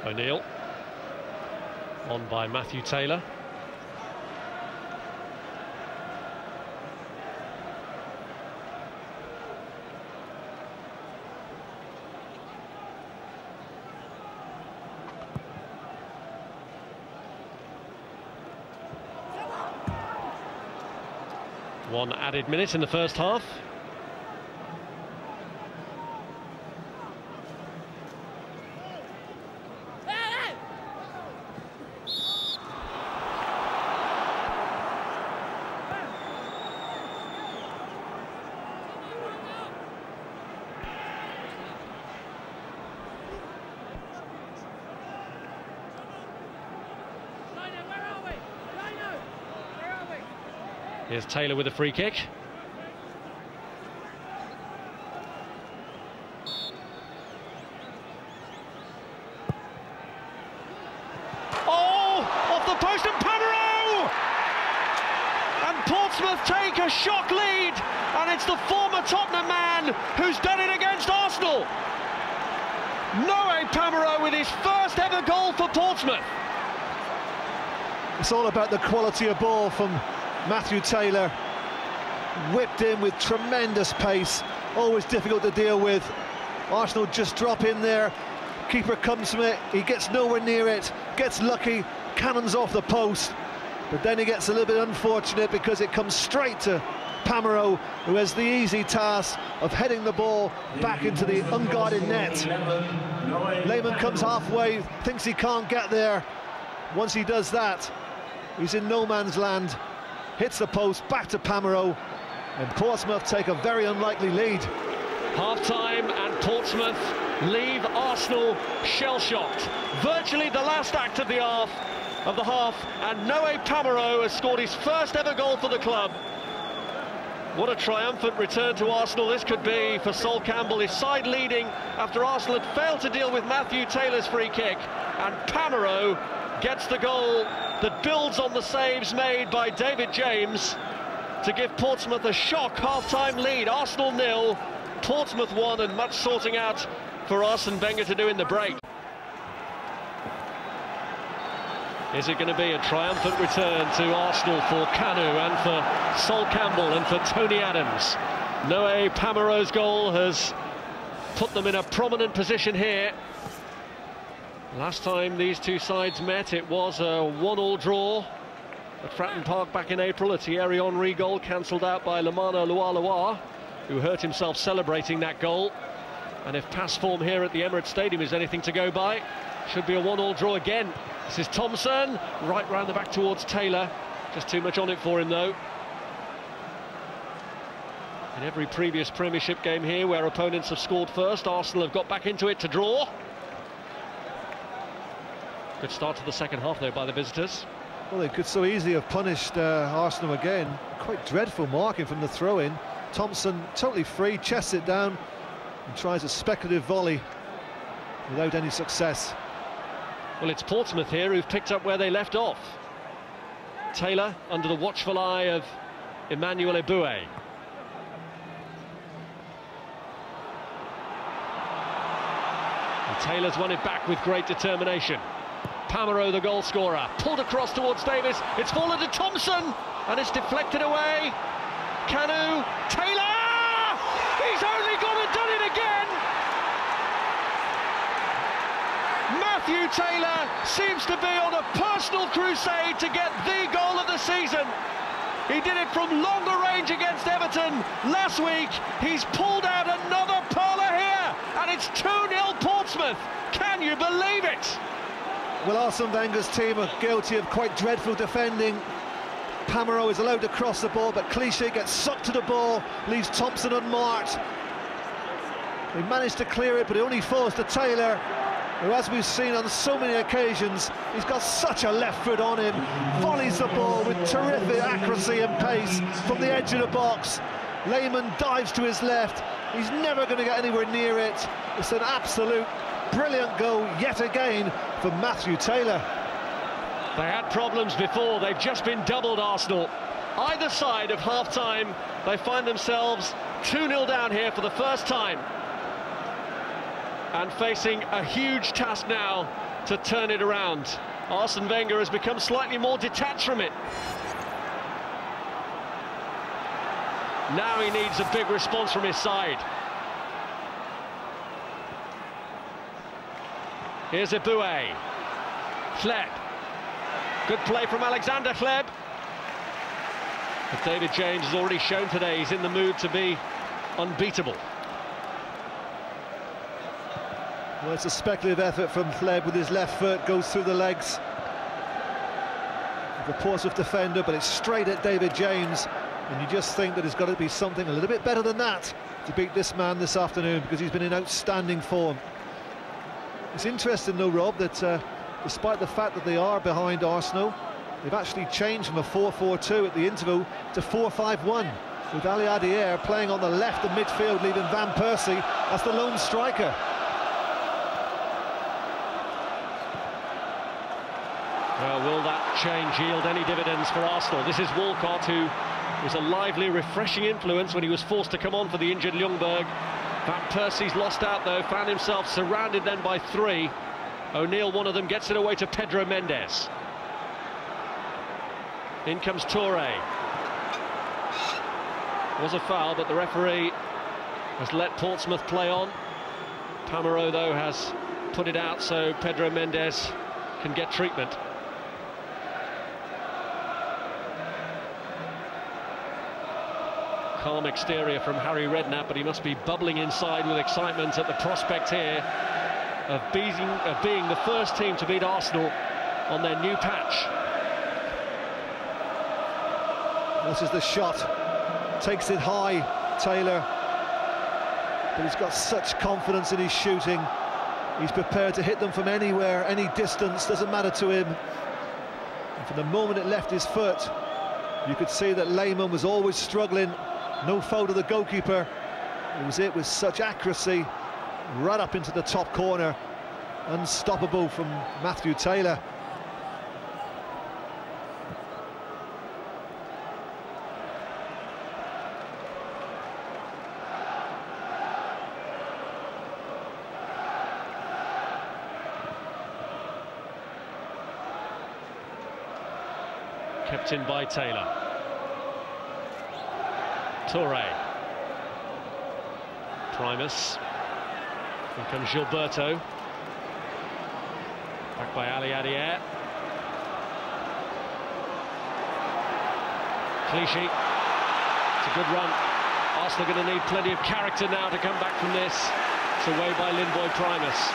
O'Neill. On by Matthew Taylor. One added minute in the first half. Here's Taylor with a free kick. Oh, off the post and Pamero! And Portsmouth take a shock lead, and it's the former Tottenham man who's done it against Arsenal. Noé Pamero with his first ever goal for Portsmouth. It's all about the quality of ball from Matthew Taylor, whipped in with tremendous pace, always difficult to deal with. Arsenal just drop in there, keeper comes from it, he gets nowhere near it, gets lucky, cannons off the post, but then he gets a little bit unfortunate because it comes straight to Pamero, who has the easy task of heading the ball back into the unguarded net. Lehmann comes halfway, thinks he can't get there. Once he does that, he's in no man's land. Hits the post, back to Pamero, and Portsmouth take a very unlikely lead. Half-time and Portsmouth leave Arsenal shell-shocked. Virtually the last act of the half, and Noé Pamero has scored his first ever goal for the club. What a triumphant return to Arsenal this could be for Sol Campbell, his side leading after Arsenal had failed to deal with Matthew Taylor's free kick, and Pamero gets the goal that builds on the saves made by David James to give Portsmouth a shock half-time lead. Arsenal 0, Portsmouth 1, and much sorting out for Arsene Wenger to do in the break. Is it going to be a triumphant return to Arsenal for Kanu and for Sol Campbell and for Tony Adams? Noé Pamero's goal has put them in a prominent position here. Last time these two sides met, it was a 1-1 draw at Fratton Park back in April. A Thierry Henry goal cancelled out by Lamana Lualua, who hurt himself celebrating that goal. And if past form here at the Emirates Stadium is anything to go by, should be a 1-1 draw again. This is Thompson, right round the back towards Taylor. Just too much on it for him, though. In every previous Premiership game here, where opponents have scored first, Arsenal have got back into it to draw. Good start to the second half, though, by the visitors. Well, they could so easily have punished Arsenal again. Quite dreadful marking from the throw-in. Thompson totally free, chests it down and tries a speculative volley without any success. Well, it's Portsmouth here who've picked up where they left off. Taylor under the watchful eye of Emmanuel Eboué. And Taylor's won it back with great determination. Pamero, the goal scorer, pulled across towards Davis. It's fallen to Thompson, and it's deflected away. Kanu, Taylor! He's only gone and done it again! Matthew Taylor seems to be on a personal crusade to get the goal of the season. He did it from longer range against Everton last week. He's pulled out another perler here, and it's 2-0 Portsmouth. Can you believe it? Well, Arsene Wenger's team are guilty of quite dreadful defending. Pamero is allowed to cross the ball, but Clichy gets sucked to the ball, leaves Thompson unmarked. They managed to clear it, but it only falls to Taylor, who, as we've seen on so many occasions, he's got such a left foot on him, volleys the ball with terrific accuracy and pace from the edge of the box. Lehmann dives to his left, he's never going to get anywhere near it. It's an absolute brilliant goal yet again for Matthew Taylor. They had problems before, they've just been doubled, Arsenal. Either side of half-time, they find themselves 2-0 down here for the first time. And facing a huge task now to turn it around. Arsene Wenger has become slightly more detached from it. Now he needs a big response from his side. Here's Eboué. Hleb. Good play from Alexander Hleb. But David James has already shown today he's in the mood to be unbeatable. Well, it's a speculative effort from Hleb with his left foot, goes through the legs of the Portsmouth defender, but it's straight at David James, and you just think that there's got to be something a little bit better than that to beat this man this afternoon, because he's been in outstanding form. It's interesting though, Rob, that despite the fact that they are behind Arsenal, they've actually changed from a 4-4-2 at the interval to 4-5-1, with Ali Adier playing on the left of midfield, leaving Van Persie as the lone striker. Well, will that change yield any dividends for Arsenal? This is Walcott, who was a lively, refreshing influence when he was forced to come on for the injured Ljungberg. Van Persie's lost out though, found himself surrounded then by three. O'Neill, one of them, gets it away to Pedro Mendes. In comes Touré. Was a foul, but the referee has let Portsmouth play on. Pamarot, though, has put it out so Pedro Mendes can get treatment. Calm exterior from Harry Redknapp, but he must be bubbling inside with excitement at the prospect here of being the first team to beat Arsenal on their new patch. This is the shot, takes it high, Taylor, but he's got such confidence in his shooting. He's prepared to hit them from anywhere, any distance, doesn't matter to him. And from the moment it left his foot, you could see that Lehmann was always struggling. No foul to the goalkeeper. It was with such accuracy, right up into the top corner. Unstoppable from Matthew Taylor. Kept in by Taylor. Touré. Primus. Here comes Gilberto. Back by Ali Adier. Clichy. It's a good run. Arsenal going to need plenty of character now to come back from this. It's away by Lynboy Primus.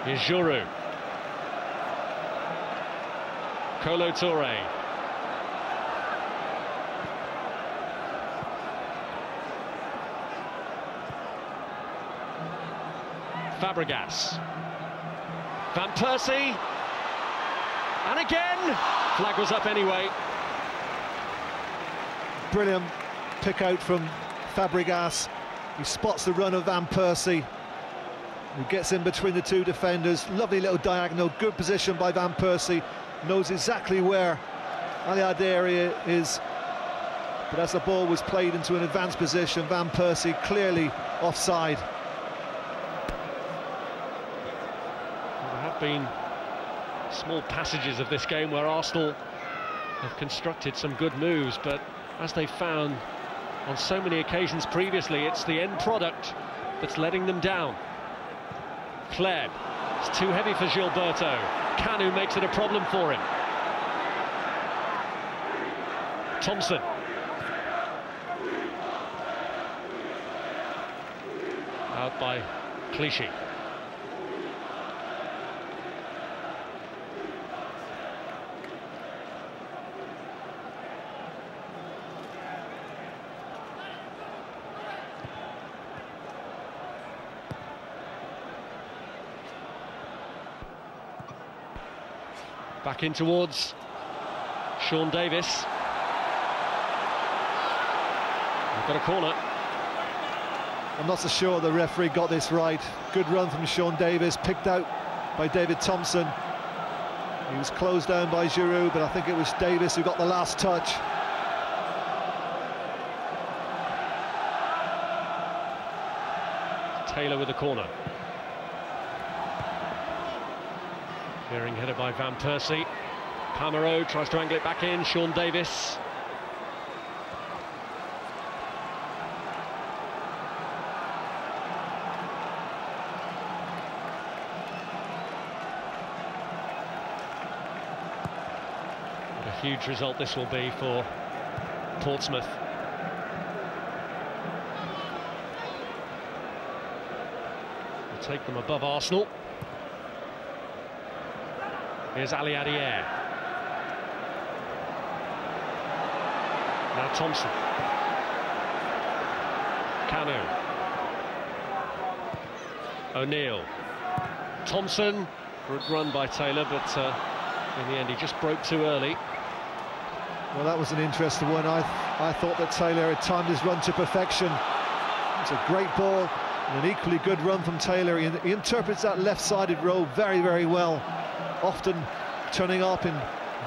Here's Giroud. Kolo Touré. Fabregas. Van Persie. And again! Flag was up anyway. Brilliant pick out from Fabregas. He spots the run of Van Persie, who gets in between the two defenders. Lovely little diagonal, good position by Van Persie. Knows exactly where Ali Adier is. But as the ball was played into an advanced position, Van Persie clearly offside. There have been small passages of this game where Arsenal have constructed some good moves, but as they found on so many occasions previously, it's the end product that's letting them down. Hleb. It's too heavy for Gilberto. Kanu makes it a problem for him. Thompson. Out by Clichy. Back in towards Sean Davis. We've got a corner. I'm not so sure the referee got this right. Good run from Sean Davis, picked out by David Thompson. He was closed down by Giroud, but I think it was Davis who got the last touch. Taylor with the corner. Clearing header by Van Persie. Palmereau tries to angle it back in. Sean Davis. What a huge result this will be for Portsmouth. Will take them above Arsenal. Here's Ali Adier. Now Thompson. Kanu. O'Neill. Thompson. Good run by Taylor, but in the end he just broke too early. Well, that was an interesting one. I thought that Taylor had timed his run to perfection. It's a great ball and an equally good run from Taylor. He interprets that left-sided row very, very well. Often turning up in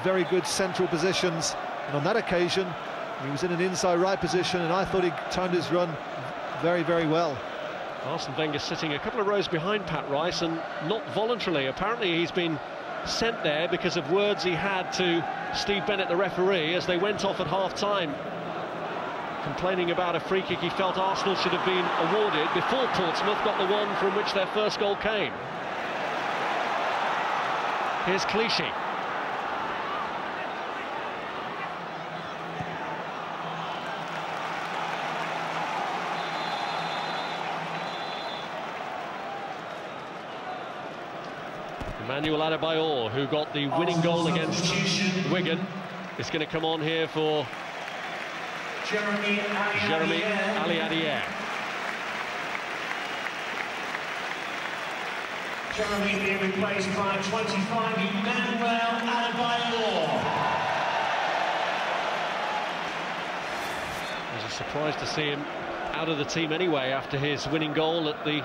very good central positions, and on that occasion he was in an inside right position, and I thought he timed his run very, very well. Arsene Wenger sitting a couple of rows behind Pat Rice, and not voluntarily. Apparently he's been sent there because of words he had to Steve Bennett, the referee, as they went off at half-time, complaining about a free kick he felt Arsenal should have been awarded before Portsmouth got the one from which their first goal came. Here's Clichy. Emmanuel Adebayor, who got the winning goal against Wigan, is going to come on here for Jeremy Ali Adier. Jeremy being replaced by 25, Emmanuel Adebayor. I was surprised to see him out of the team anyway after his winning goal at the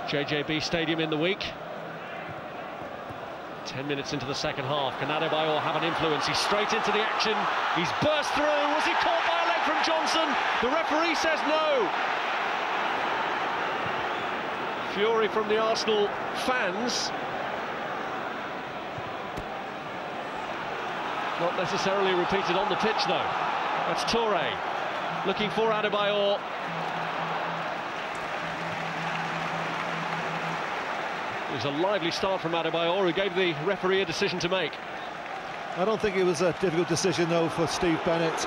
JJB Stadium in the week. 10 minutes into the second half, can Adebayor have an influence? He's straight into the action, he's burst through. Was he caught by a leg from Johnson? The referee says no. Fury from the Arsenal fans. Not necessarily repeated on the pitch though. That's Toure looking for Adebayor. It was a lively start from Adebayor, who gave the referee a decision to make. I don't think it was a difficult decision though for Steve Bennett.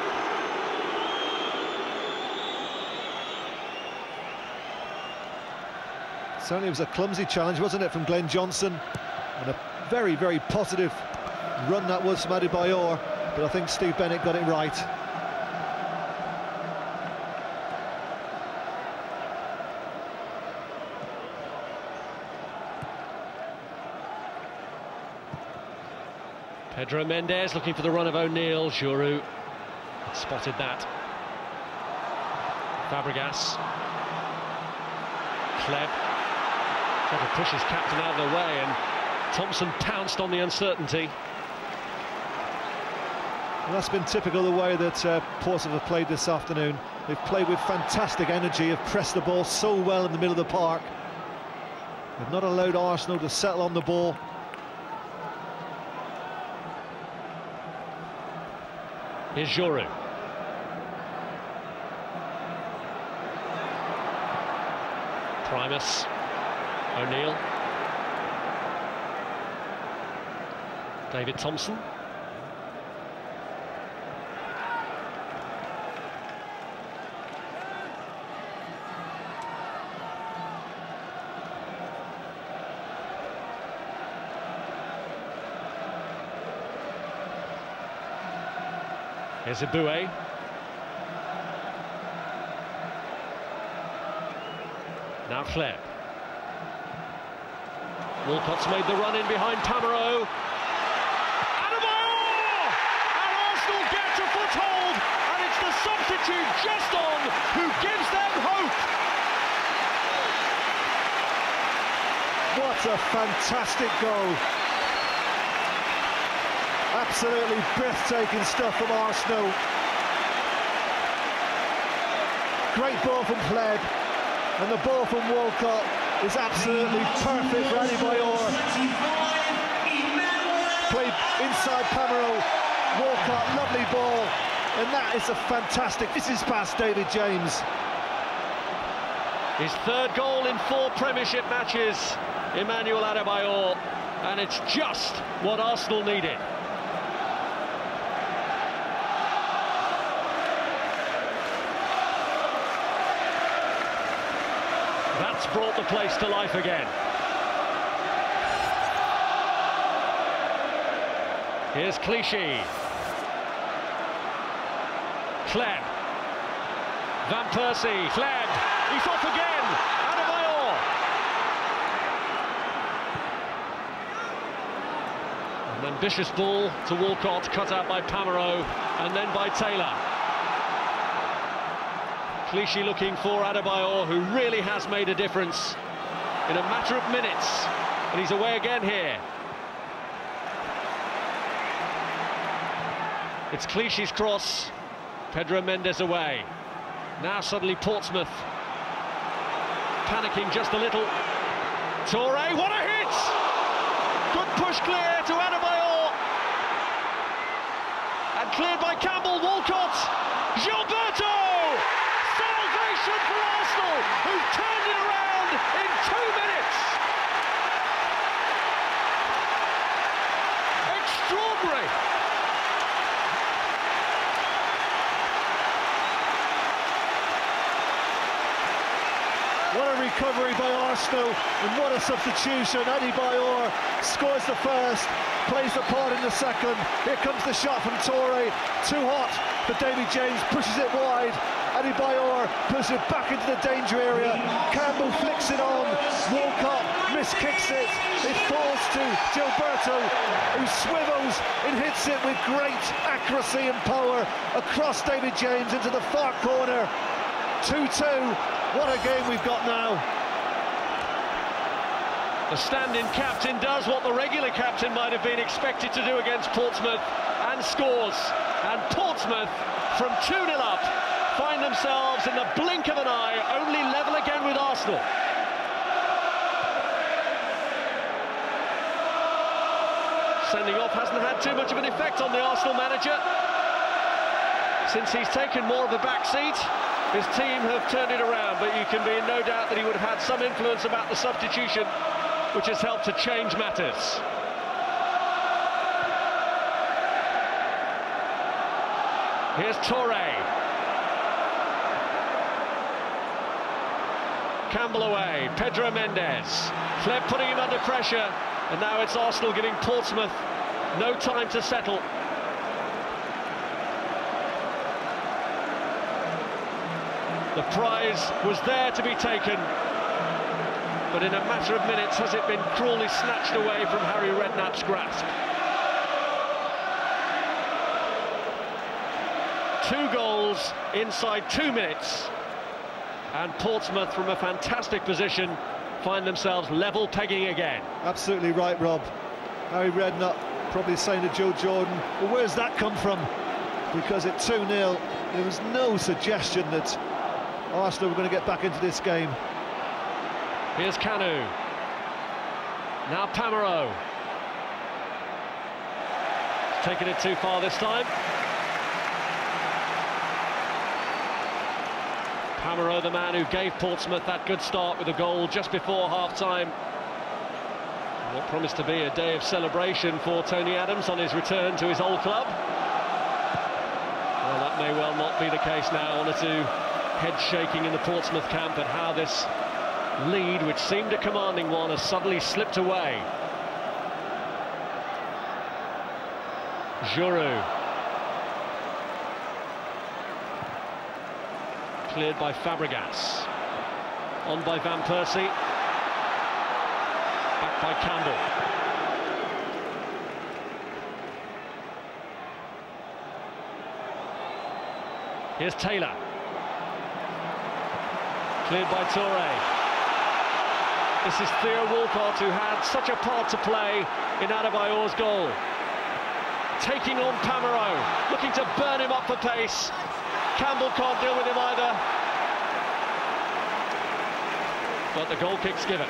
Certainly it was a clumsy challenge, wasn't it, from Glenn Johnson, and a very, very positive run that was from Adebayor, but I think Steve Bennett got it right. Pedro Mendes looking for the run of O'Neill. Giroud spotted that. Fabregas. Kleb tried to push his captain out of the way, and Thompson pounced on the uncertainty. Well, that's been typical of the way that Portsmouth have played this afternoon. They've played with fantastic energy, have pressed the ball so well in the middle of the park. They've not allowed Arsenal to settle on the ball. Here's Giroud. Primus. O'Neill. David Thompson. Here's Ibue. Now Kleb. Walcott's made the run in behind Palmereau. Adebayor! And Arsenal get a foothold, and it's the substitute just on who gives them hope. What a fantastic goal. Absolutely breathtaking stuff from Arsenal. Great ball from Kleb. And the ball from Walcott is absolutely perfect for Adebayor. Played inside Pamero. Walcott, lovely ball. And that is a fantastic... This is past David James. His third goal in 4 Premiership matches, Emmanuel Adebayor, and it's just what Arsenal needed. That's brought the place to life again. Here's Clichy. Clem. Van Persie, Clem. He's off again. Adebayor. An ambitious ball to Walcott, cut out by Pamero, and then by Taylor. Clichy looking for Adebayor, who really has made a difference in a matter of minutes, and he's away again here. It's Clichy's cross, Pedro Mendes away. Now suddenly Portsmouth panicking just a little. Touré, what a hit! Good push clear to Adebayor. And cleared by Campbell, Walcott. Gilberto! Salvation for Arsenal, who've turned it around in 2 minutes. Extraordinary. What a recovery by Arsenal, and what a substitution. Adebayor scores the first, plays the part in the second. Here comes the shot from Touré, too hot for David James, pushes it wide. Adebayor puts it back into the danger area. Campbell flicks it on, Walcott miskicks it. It falls to Gilberto, who swivels and hits it with great accuracy and power across David James into the far corner. 2-2. What a game we've got now. The stand-in captain does what the regular captain might have been expected to do against Portsmouth and scores. And Portsmouth, from 2-0 up, find themselves in the blink of an eye, only level again with Arsenal. Sending off hasn't had too much of an effect on the Arsenal manager. Since he's taken more of a back seat, his team have turned it around, but you can be in no doubt that he would have had some influence about the substitution, which has helped to change matters. Here's Touré. Campbell away, Pedro Mendes. Fleb putting him under pressure, and now it's Arsenal giving Portsmouth no time to settle. The prize was there to be taken, but in a matter of minutes has it been cruelly snatched away from Harry Redknapp's grasp. 2 goals inside 2 minutes, and Portsmouth, from a fantastic position, find themselves level pegging again. Absolutely right, Rob. Harry Redknapp probably saying to Joe Jordan, well, where's that come from? Because at 2-0, there was no suggestion that Arsenal were going to get back into this game. Here's Kanu. Now Pamero. Taking it too far this time. Pamero, the man who gave Portsmouth that good start with a goal just before half-time. What promised to be a day of celebration for Tony Adams on his return to his old club. Well, that may well not be the case now. 1 or 2 head shaking in the Portsmouth camp at how this lead, which seemed a commanding one, has suddenly slipped away. Giroud. Cleared by Fabregas. On by Van Persie. Back by Campbell. Here's Taylor. Cleared by Touré. This is Theo Walcott, who had such a part to play in Adebayor's goal. Taking on Pamero, looking to burn him up for pace. Campbell can't deal with him either. but the goal kick's given.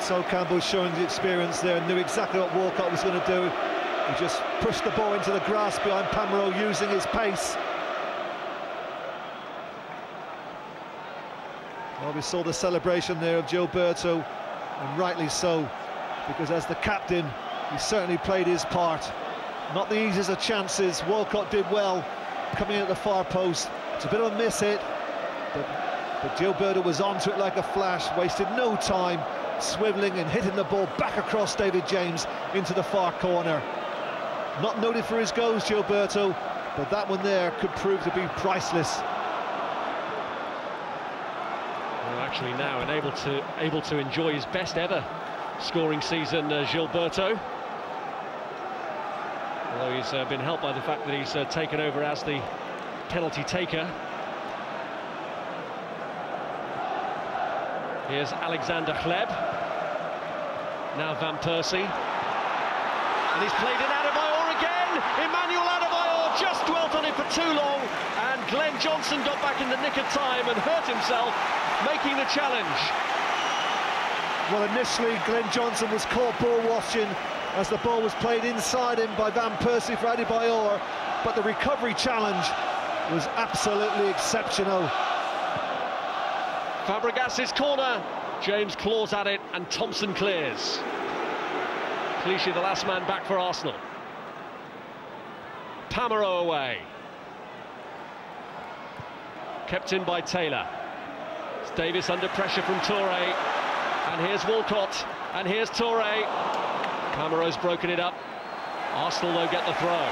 So Campbell showing the experience there, knew exactly what Walcott was going to do. He just pushed the ball into the grass behind Pamarot, using his pace. Well, we saw the celebration there of Gilberto, and rightly so, because as the captain, he certainly played his part. Not the easiest of chances. Walcott did well coming in at the far post. It's a bit of a miss hit, but Gilberto was onto it like a flash, wasted no time, swivelling and hitting the ball back across David James into the far corner. Not noted for his goals, Gilberto, but that one there could prove to be priceless. Well, actually now and able to enjoy his best ever scoring season, Gilberto. Although he's been helped by the fact that he's taken over as the penalty taker. Here's Alexander Hleb. Now Van Persie. And he's played in Adebayor again. Emmanuel Adebayor just dwelt on it for too long. And Glenn Johnson got back in the nick of time and hurt himself, making the challenge. Well, initially Glenn Johnson was caught ball watching as the ball was played inside him by Van Persie for Adebayor, but the recovery challenge was absolutely exceptional. Fabregas's corner, James claws at it and Thompson clears. Clichy the last man back for Arsenal. Pamarot away. Kept in by Taylor. It's Davis under pressure from Touré. And here's Walcott, and here's Touré. Pamarot's broken it up. Arsenal, though, get the throw.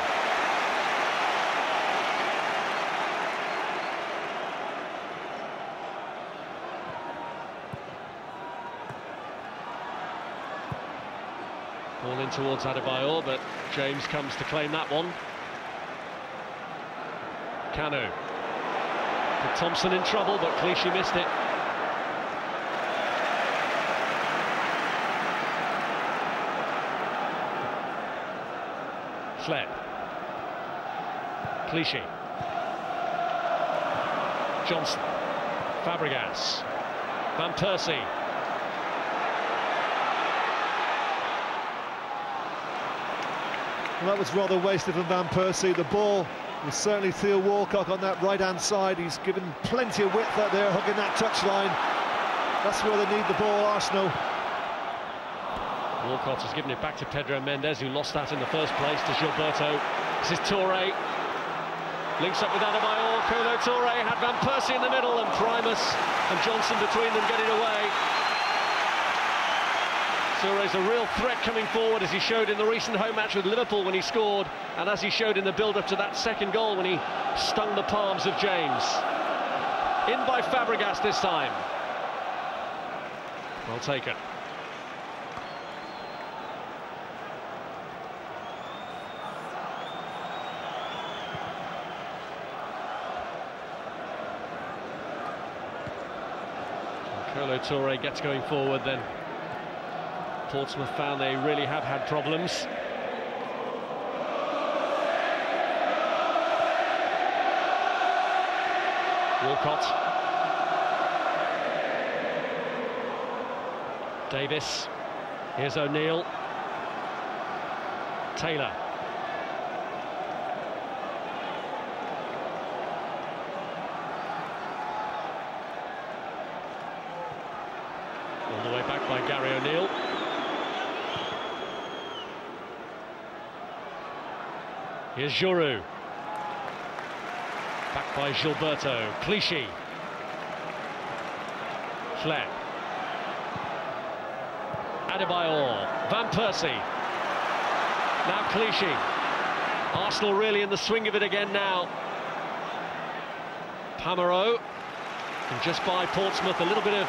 Ball in towards Adebayor, but James comes to claim that one. Kanu. Put Thompson in trouble, but Clichy missed it. Hleb. Clichy. Johnson. Fabregas. Van Persie. Well, that was rather wasted from Van Persie. The ball was certainly Theo Walcott on that right-hand side. He's given plenty of width out there, hugging that touchline. That's where they need the ball, Arsenal. Walcott has given it back to Pedro Mendes, who lost that in the first place, to Gilberto. This is Touré. Links up with Adebayor. Kolo Touré had Van Persie in the middle, and Primus and Johnson between them get it away. Touré's a real threat coming forward, as he showed in the recent home match with Liverpool when he scored, and as he showed in the build-up to that second goal when he stung the palms of James. In by Fabregas this time. Well taken. Kolo Touré gets going forward, then Portsmouth found they really have had problems. Walcott. Davis. Here's O'Neill. Taylor. All the way back by Gary O'Neill. Here's Giroud. Back by Gilberto. Clichy. Hleb. Adebayor. Van Persie. Now Clichy. Arsenal really in the swing of it again now. Pamarot. And just by Portsmouth, a little bit of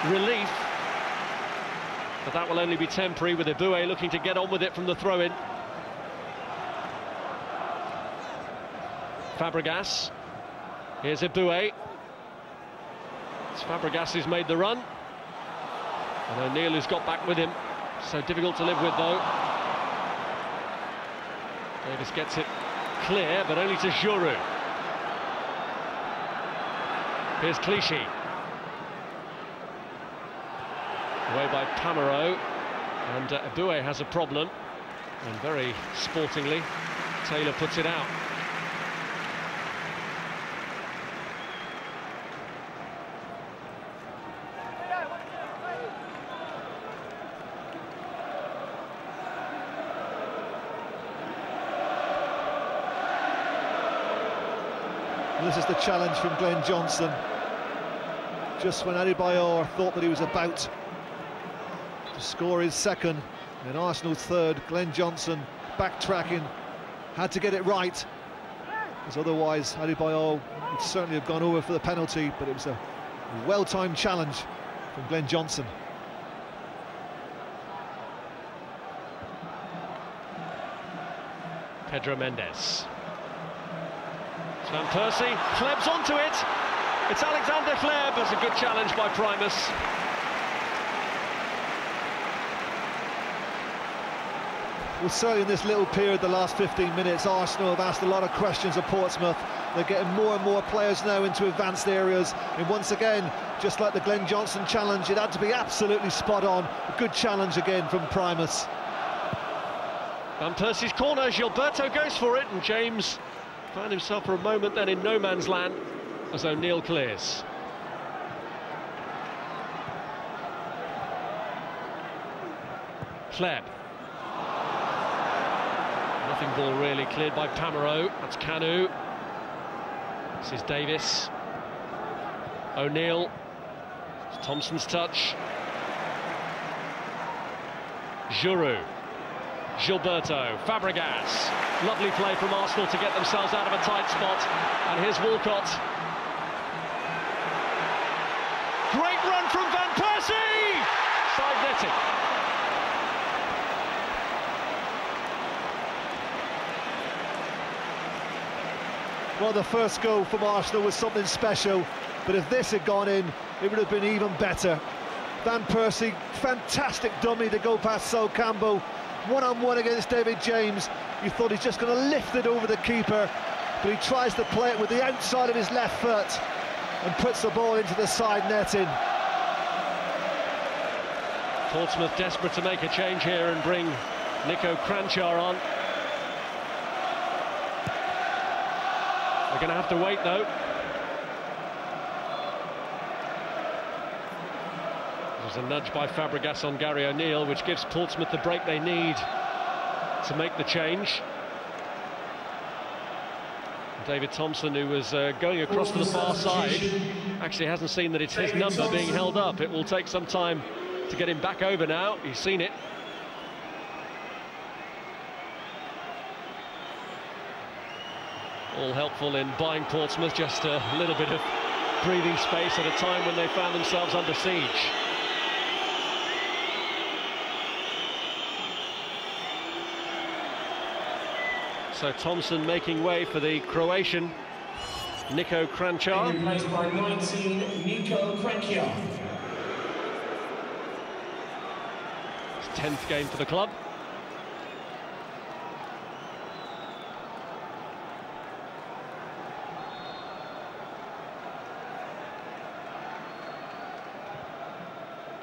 relief. But that will only be temporary, with Eboué looking to get on with it from the throw-in. Fabregas. Here's Eboué. It's Fabregas who's made the run. And O'Neill who's got back with him. So difficult to live with, though. Davis gets it clear, but only to Giroud. Here's Clichy. Away by Pamero, and Aboué has a problem, and very sportingly, Taylor puts it out. This is the challenge from Glenn Johnson. Just when Adebayor thought that he was about to score his second and Arsenal's third, Glenn Johnson backtracking, had to get it right, because otherwise Adebayor would certainly have gone over for the penalty, but it was a well-timed challenge from Glenn Johnson. Pedro Mendes. Van Persie, Kleb's onto it. It's Alexander Kleb. That's a good challenge by Primus. Well, certainly in this little period, the last 15 minutes, Arsenal have asked a lot of questions of Portsmouth. They're getting more and more players now into advanced areas, and once again, just like the Glenn Johnson challenge, it had to be absolutely spot on. A good challenge again from Primus. Van Persie's corner, Gilberto goes for it, and James found himself for a moment then in no man's land as O'Neill clears. Kleb. Nothing ball really cleared by Pamero. That's Kanu. This is Davis. O'Neill. It's Thompson's touch. Giroud. Gilberto. Fabregas. Lovely play from Arsenal to get themselves out of a tight spot. And here's Walcott. Great run from Van Persie! Side netting. Well, the first goal from Arsenal was something special, but if this had gone in, it would have been even better. Van Persie, fantastic dummy to go past Sol Campbell. One-on-one against David James. You thought he's just going to lift it over the keeper, but he tries to play it with the outside of his left foot and puts the ball into the side netting. Portsmouth desperate to make a change here and bring Nico Kranjčar on. They're going to have to wait, though. There's a nudge by Fabregas on Gary O'Neill, which gives Portsmouth the break they need to make the change. David Thompson, who was going across to the far side, actually hasn't seen that it's his number being held up. It will take some time to get him back over now. He's seen it. All helpful in buying Portsmouth just a little bit of breathing space at a time when they found themselves under siege. So Thompson making way for the Croatian Nico Kranjčar. Replaced by 19, Nico Kranjčar. His 10th game for the club.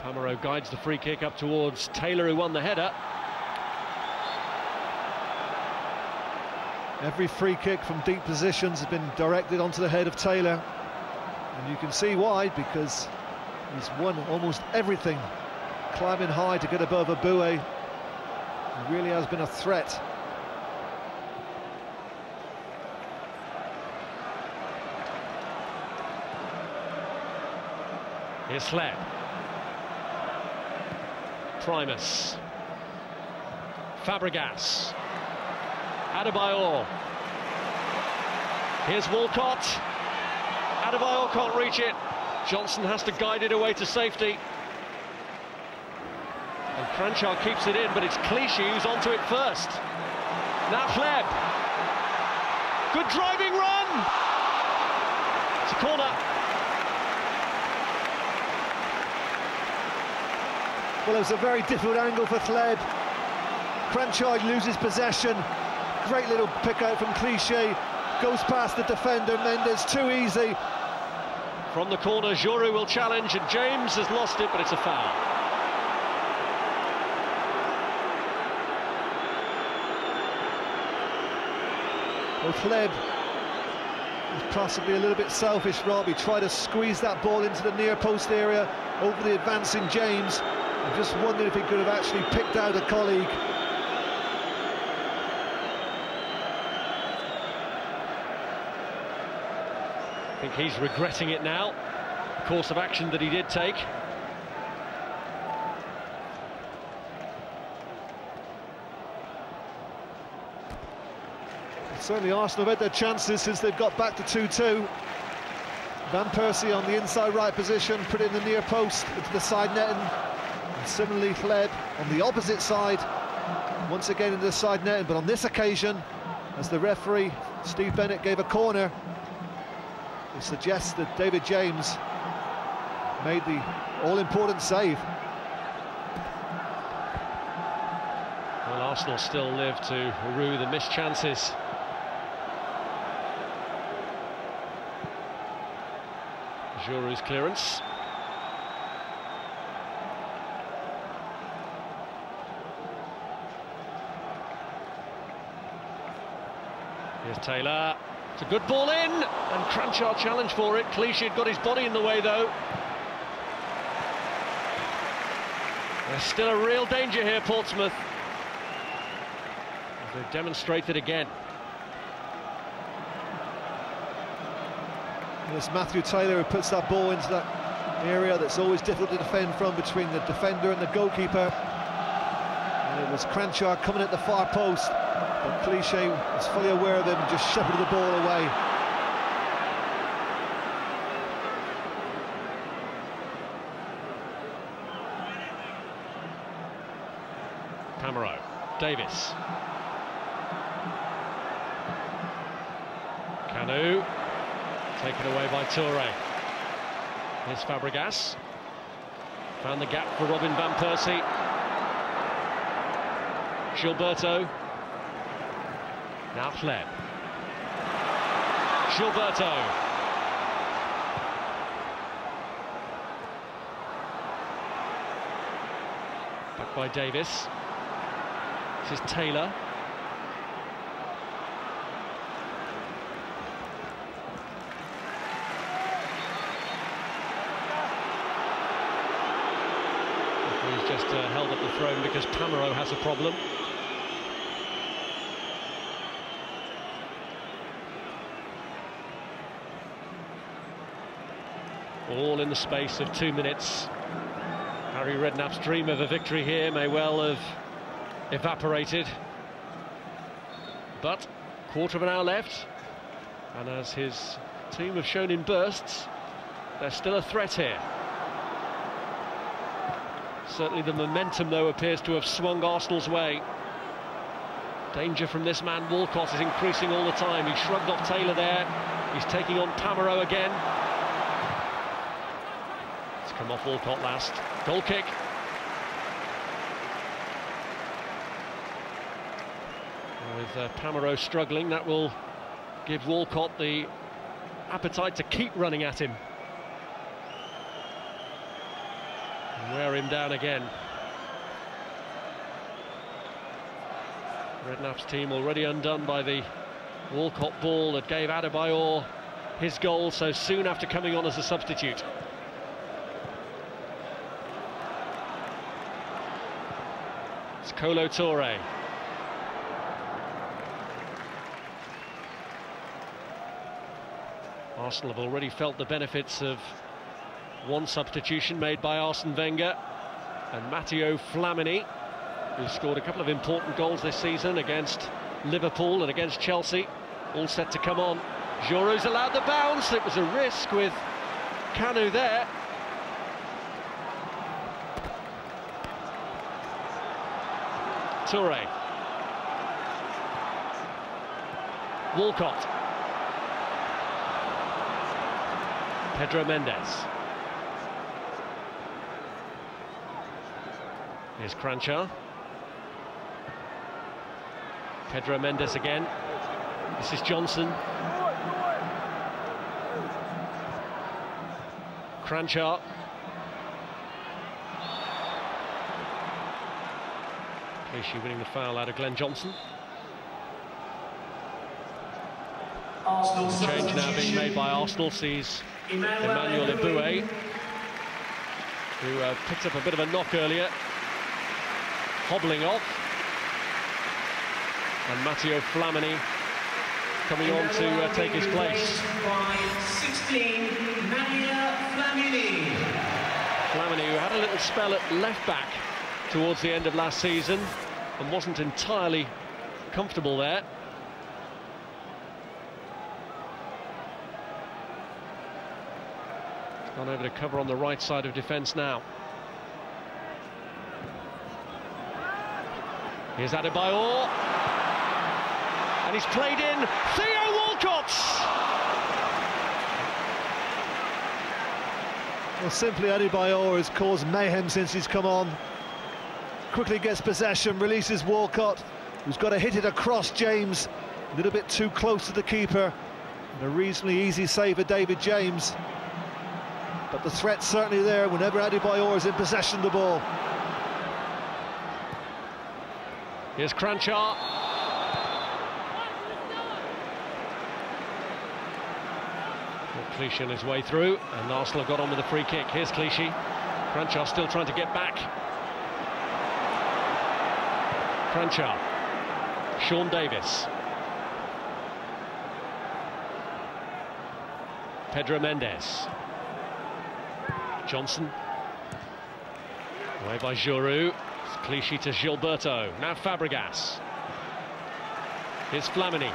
Pamero guides the free kick up towards Taylor, who won the header. Every free kick from deep positions has been directed onto the head of Taylor, and you can see why, because he's won almost everything, climbing high to get above Aboué. He really has been a threat. Here's Slab. Primus. Fabregas. Adebayor. Here's Walcott. Adebayor can't reach it. Johnson has to guide it away to safety. And Kranjčar keeps it in, but it's Clichy who's onto it first. Now Kleb. Good driving run. It's a corner. Well, it was a very difficult angle for Kleb. Kranjčar loses possession. Great little pick out from Clichy. Goes past the defender, Mendes, too easy. From the corner, Giroud will challenge, and James has lost it, but it's a foul. Hleb was possibly a little bit selfish, Rob. He tried to squeeze that ball into the near post area over the advancing James. I just wondered if he could have actually picked out a colleague. I think he's regretting it now, the course of action that he did take. Certainly Arsenal have had their chances since they've got back to 2-2. Van Persie on the inside right position, put it in the near post into the side netting. And similarly Hleb on the opposite side, once again into the side netting. But on this occasion, as the referee, Steve Bennett, gave a corner, it suggests that David James made the all-important save. Well, Arsenal still live to rue the missed chances. Giroux's clearance. Here's Taylor. It's a good ball in, and Cranchard challenged for it. Clichy had got his body in the way, though. There's still a real danger here, Portsmouth. They've demonstrated again. And it's Matthew Taylor who puts that ball into that area that's always difficult to defend from, between the defender and the goalkeeper. And it was Cranchard coming at the far post, but Clichy was fully aware of him and just shepherded the ball away. Camero, Davis. Canu. Taken away by Toure. Here's Fabregas. Found the gap for Robin Van Persie. Gilberto. Now Hleb. Gilberto. Back by Davis. This is Taylor. He's just held up the throne because Camero has a problem. All in the space of 2 minutes. Harry Redknapp's dream of a victory here may well have evaporated. But quarter of an hour left, and as his team have shown in bursts, there's still a threat here. Certainly the momentum, though, appears to have swung Arsenal's way. Danger from this man Walcott is increasing all the time. He shrugged off Taylor there. He's taking on Camero again. It's come off Walcott last. Goal kick. With Camero struggling, that will give Walcott the appetite to keep running at him. Wear him down again. Redknapp's team already undone by the Walcott ball that gave Adebayor his goal so soon after coming on as a substitute. It's Kolo Toure. Arsenal have already felt the benefits of one substitution made by Arsene Wenger, and Matteo Flamini, who scored a couple of important goals this season against Liverpool and against Chelsea, all set to come on. Giroux's allowed the bounce. It was a risk with Canu there. Toure. Walcott. Pedro Mendes. Here's Cranchard. Pedro Mendes again. This is Johnson. Cranchard. Clichy winning the foul out of Glenn Johnson. Arsenal The change now being made by Arsenal sees Emmanuel Eboué, who picked up a bit of a knock earlier, hobbling off. And Matteo Flamini coming on to take his place. By 16, Flamini. Flamini, who had a little spell at left-back towards the end of last season and wasn't entirely comfortable there. He's gone over to cover on the right side of defence now. Here's Adebayor. And he's played in Theo Walcott. Well, simply Adebayor has caused mayhem since he's come on. Quickly gets possession, releases Walcott, who's got to hit it across James, a little bit too close to the keeper. And a reasonably easy save for David James. But the threat's certainly there whenever Adebayor is in possession of the ball. Here's Cranchar. Clichy on his way through, and Arsenal have got on with the free kick. Here's Clichy. Cranchar still trying to get back. Cranchar. Sean Davis. Pedro Mendes. Johnson. Away by Giroud. Clichy to Gilberto. Now Fabregas. Here's Flamini.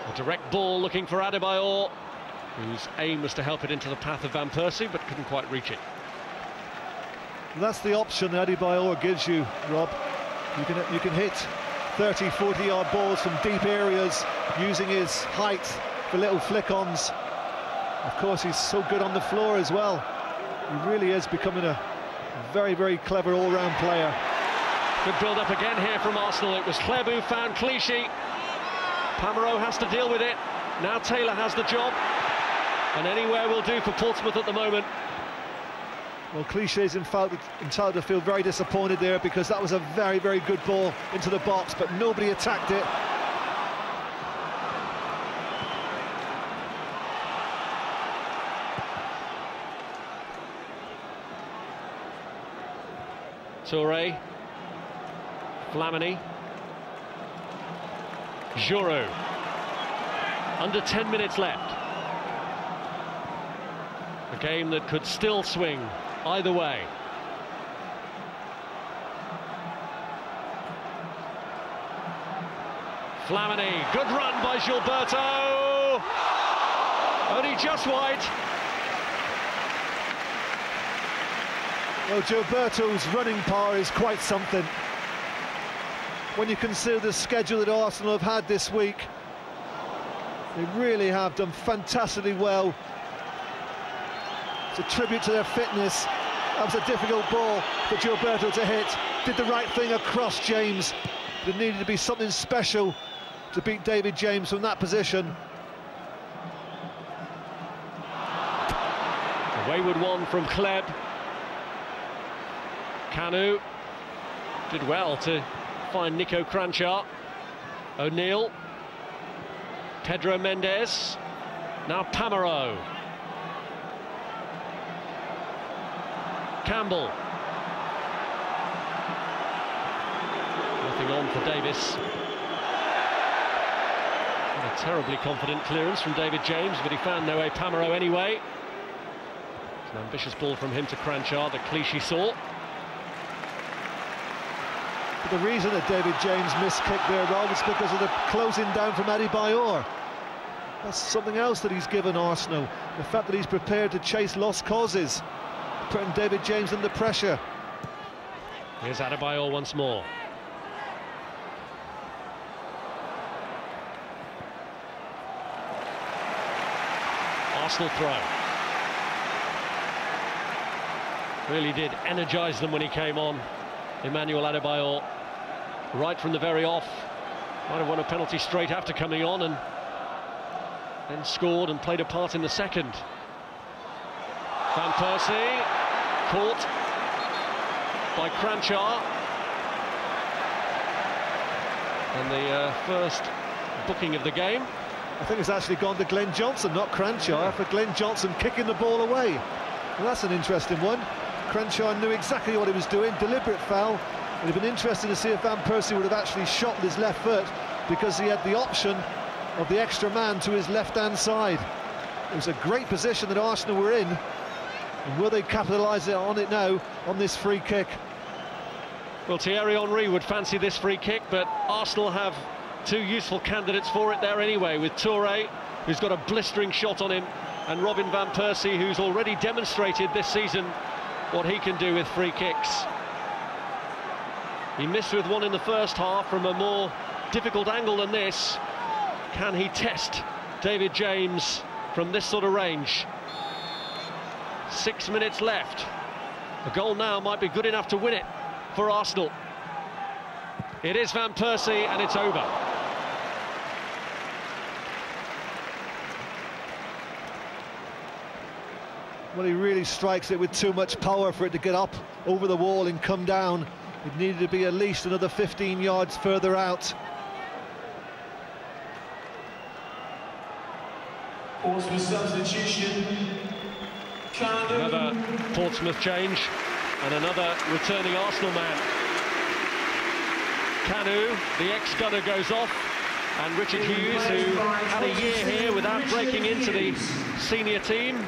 A direct ball looking for Adebayor, whose aim was to help it into the path of Van Persie, but couldn't quite reach it. That's the option that Adebayor gives you, Rob. You can hit 30, 40-yard balls from deep areas using his height for little flick-ons. Of course, he's so good on the floor as well. He really is becoming a very, very clever all-round player. Good build-up again here from Arsenal. It was Kleb who found Clichy. Pamereau has to deal with it. Now Taylor has the job. And anywhere will do for Portsmouth at the moment. Well, Clichy's entitled to feel very disappointed there, because that was a very, very good ball into the box, but nobody attacked it. Touré. Flamini. Giroud. Under 10 minutes left. A game that could still swing either way. Flamini, good run by Gilberto. Only just wide. Well, Gilberto's running power is quite something. When you consider the schedule that Arsenal have had this week, they really have done fantastically well. It's a tribute to their fitness. That was a difficult ball for Gilberto to hit. Did the right thing across James. There needed to be something special to beat David James from that position. A wayward one from Kleb. Kanu did well to find Nico Cranchar. O'Neill. Pedro Mendes. Now Pamereau. Campbell. Nothing on for Davis. And a terribly confident clearance from David James, but he found Noé Pamereau anyway. It's an ambitious ball from him to Cranchar that Clichy saw. But the reason that David James missed kick there, Rob, is because of the closing down from Adebayor. That's something else that he's given Arsenal. The fact that he's prepared to chase lost causes, putting David James under pressure. Here's Adebayor once more. Arsenal throw. Really did energise them when he came on. Emmanuel Adebayor, right from the very off. Might have won a penalty straight after coming on, and then scored and played a part in the second. Van Persie, caught by Cranchar. And the first booking of the game. I think it's actually gone to Glenn Johnson, not Cranchar, for Glenn Johnson kicking the ball away. Well, that's an interesting one. Cranchar knew exactly what he was doing, deliberate foul. It would have been interesting to see if Van Persie would have actually shot with his left foot, because he had the option of the extra man to his left-hand side. It was a great position that Arsenal were in, and will they capitalise on it now on this free kick? Well, Thierry Henry would fancy this free kick, but Arsenal have two useful candidates for it there anyway, with Touré, who's got a blistering shot on him, and Robin Van Persie, who's already demonstrated this season what he can do with free kicks. He missed with one in the first half from a more difficult angle than this. Can he test David James from this sort of range? 6 minutes left. A goal now might be good enough to win it for Arsenal. It is Van Persie, and it's over. Well, he really strikes it with too much power for it to get up over the wall and come down. It needed to be at least another 15 yards further out. Portsmouth substitution. Another Portsmouth change and another returning Arsenal man. Kanu, the ex-gunner, goes off, and Richard Hughes, who had a year here without breaking into the senior team,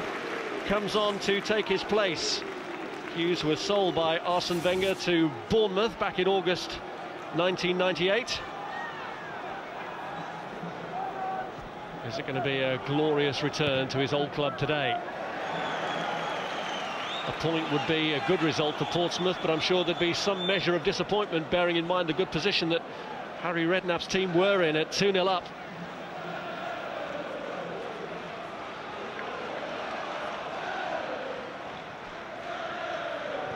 comes on to take his place. Hughes was sold by Arsene Wenger to Bournemouth back in August 1998. Is it going to be a glorious return to his old club today? A point would be a good result for Portsmouth, but I'm sure there'd be some measure of disappointment, bearing in mind the good position that Harry Redknapp's team were in at 2-0 up.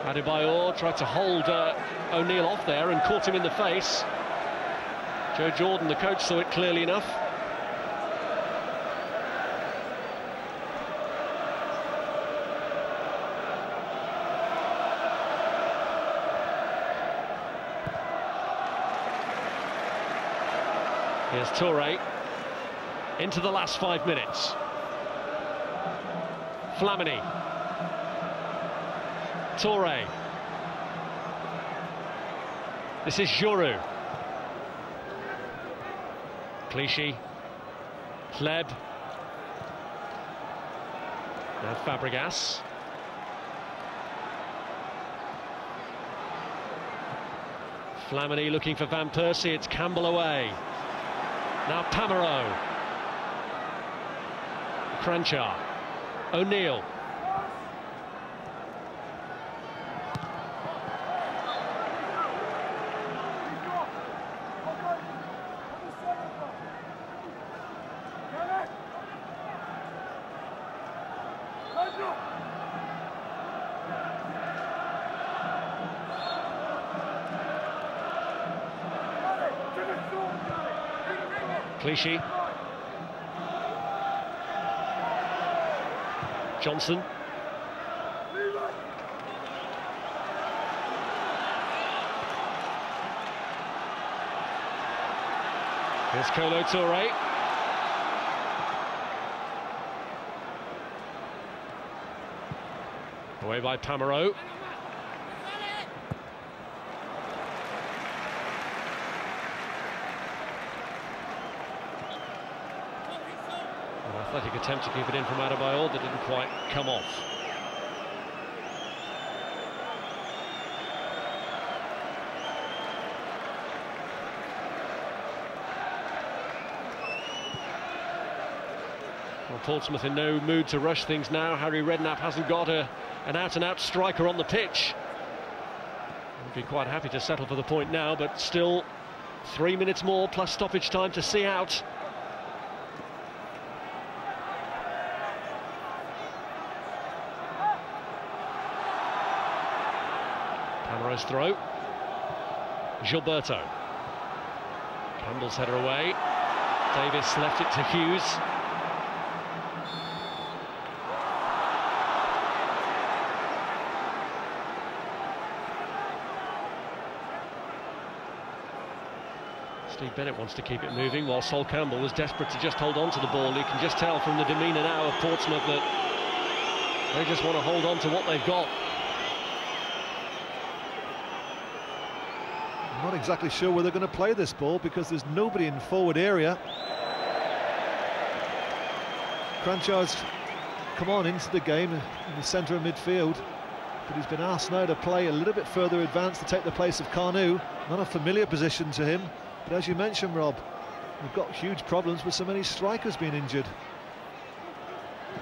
Adebayor tried to hold O'Neill off there and caught him in the face. Joe Jordan, the coach, saw it clearly enough. Here's Touré into the last 5 minutes. Flamini. Touré. This is Giroud. Clichy. Hleb. Now Fabregas. Flamini looking for Van Persie. It's Campbell away. Now Pamereau. Cranchar. O'Neill. Clichy. Johnson. Here's Kolo Touré. Away by Pamereau. An athletic attempt to keep it in from Adebayor that didn't quite come off. Well, Portsmouth in no mood to rush things now. Harry Redknapp hasn't got an out-and-out striker on the pitch. He'd be quite happy to settle for the point now, but still 3 minutes more plus stoppage time to see out. Pamereau's throw. Gilberto. Campbell's header away. Davis left it to Hughes. Steve Bennett wants to keep it moving, while Sol Campbell was desperate to just hold on to the ball. You can just tell from the demeanour now of Portsmouth that they just want to hold on to what they've got. I'm not exactly sure where they're going to play this ball because there's nobody in forward area. Cranchard's come on into the game in the centre of midfield, but he's been asked now to play a little bit further advanced to take the place of Carnu. Not a familiar position to him, but as you mentioned, Rob, we've got huge problems with so many strikers being injured.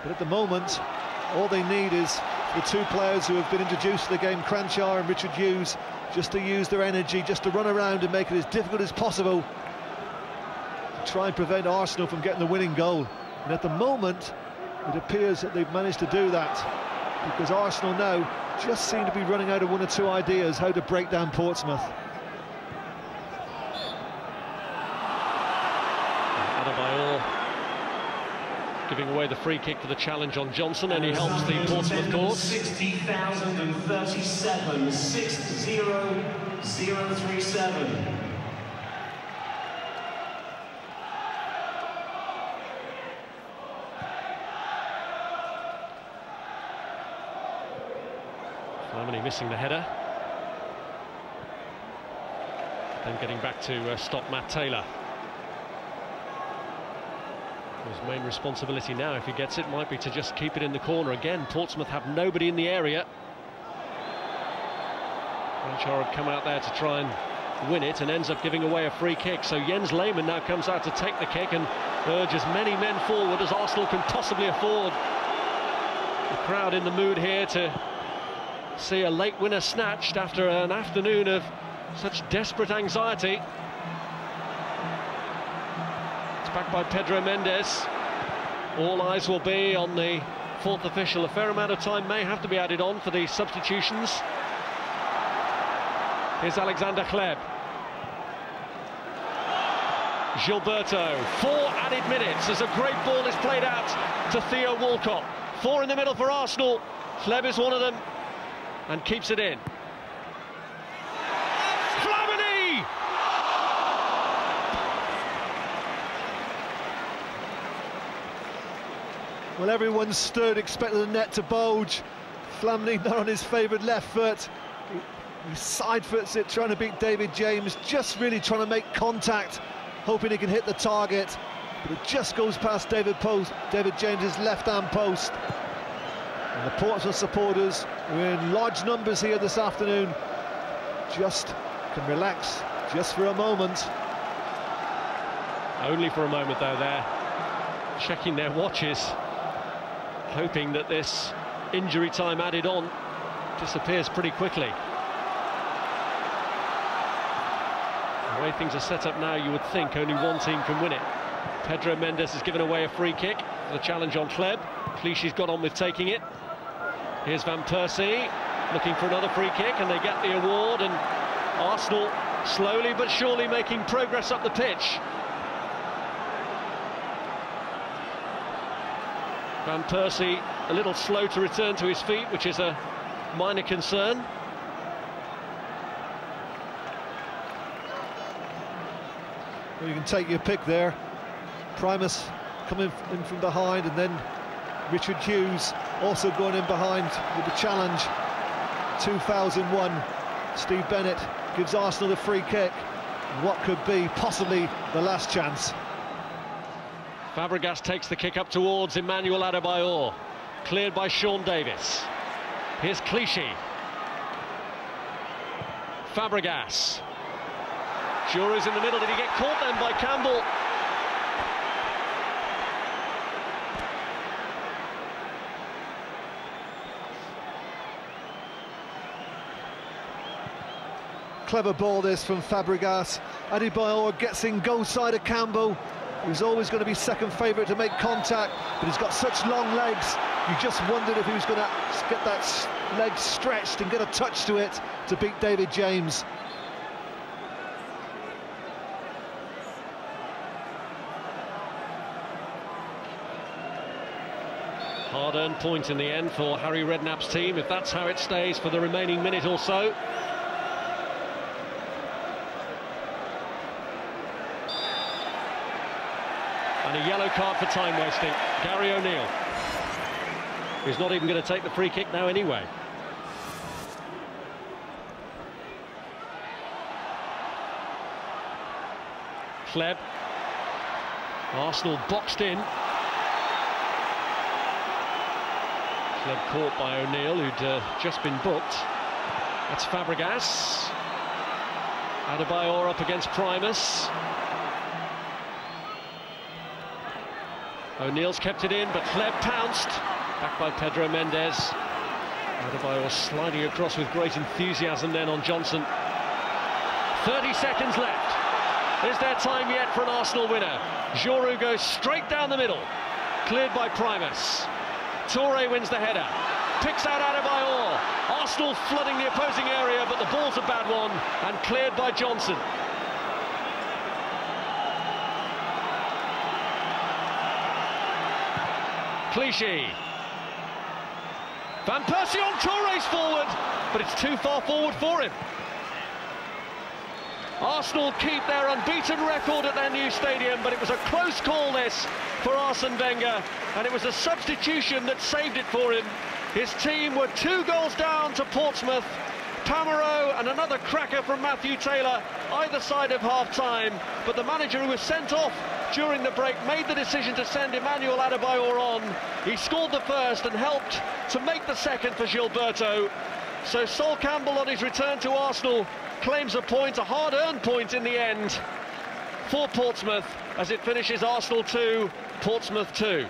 But at the moment, all they need is the two players who have been introduced to the game, Cranchard and Richard Hughes, just to use their energy, just to run around and make it as difficult as possible to try and prevent Arsenal from getting the winning goal. And at the moment, it appears that they've managed to do that, because Arsenal now just seem to be running out of one or two ideas how to break down Portsmouth. Adebayor giving away the free kick for the challenge on Johnson, and he helps the Portsmouth cause. 60,037, 60037. Flamini missing the header. Then getting back to stop Matt Taylor. His main responsibility now, if he gets it, might be to just keep it in the corner. Again, Portsmouth have nobody in the area. Cranchard had come out there to try and win it and ends up giving away a free kick. So Jens Lehmann now comes out to take the kick and urge as many men forward as Arsenal can possibly afford. The crowd in the mood here to see a late winner snatched after an afternoon of such desperate anxiety. It's backed by Pedro Mendes. All eyes will be on the fourth official. A fair amount of time may have to be added on for the substitutions. Here's Alexander Hleb. Gilberto, 4 added minutes as a great ball is played out to Theo Walcott. 4 in the middle for Arsenal. Hleb is one of them and keeps it in. Flamini! Well, everyone stood expecting the net to bulge. Flamini not on his favourite left foot. He side foots it, trying to beat David James, just really trying to make contact, hoping he can hit the target, but it just goes past David James's left-hand post. And the Portsmouth supporters, who are in large numbers here this afternoon, just can relax just for a moment. Only for a moment, though. They're checking their watches, hoping that this injury time added on disappears pretty quickly. The way things are set up now, you would think only one team can win it. Pedro Mendes has given away a free kick for the challenge on Hleb. Clichy's got on with taking it. Here's Van Persie looking for another free kick, and they get the award, and Arsenal slowly but surely making progress up the pitch. Van Persie a little slow to return to his feet, which is a minor concern. Well, you can take your pick there. Primus coming in from behind, and then Richard Hughes also going in behind with the challenge. 2001, Steve Bennett gives Arsenal the free kick. What could be possibly the last chance. Fabregas takes the kick up towards Emmanuel Adebayor, cleared by Sean Davis. Here's Clichy. Fabregas. Giroud's in the middle. Did he get caught then by Campbell? Clever ball this from Fabregas. Adebayor gets in goal side of Campbell. He's always going to be second favourite to make contact, but he's got such long legs. You just wondered if he was going to get that leg stretched and get a touch to it to beat David James. Hard-earned point in the end for Harry Redknapp's team, if that's how it stays for the remaining minute or so. And a yellow card for time wasting. Gary O'Neill, who's not even going to take the free kick now anyway. Kleb. Arsenal boxed in. Kleb caught by O'Neill, who'd just been booked. That's Fabregas. Adebayor up against Primus. O'Neill's kept it in, but Kleb pounced. Back by Pedro Mendes. Adebayor sliding across with great enthusiasm then on Johnson. 30 seconds left. Is there time yet for an Arsenal winner? Giroud goes straight down the middle. Cleared by Primus. Toure wins the header. Picks out Adebayor. Arsenal flooding the opposing area, but the ball's a bad one and cleared by Johnson. Clichy. Van Persie on Toure's forward, but it's too far forward for him. Arsenal keep their unbeaten record at their new stadium, but it was a close call this for Arsene Wenger, and it was a substitution that saved it for him. His team were 2 goals down to Portsmouth. Pamereau and another cracker from Matthew Taylor either side of half-time, but the manager, who was sent off during the break, made the decision to send Emmanuel Adebayor on. He scored the first and helped to make the second for Gilberto. So Sol Campbell, on his return to Arsenal, claims a point, a hard-earned point in the end for Portsmouth, as it finishes Arsenal 2, Portsmouth 2.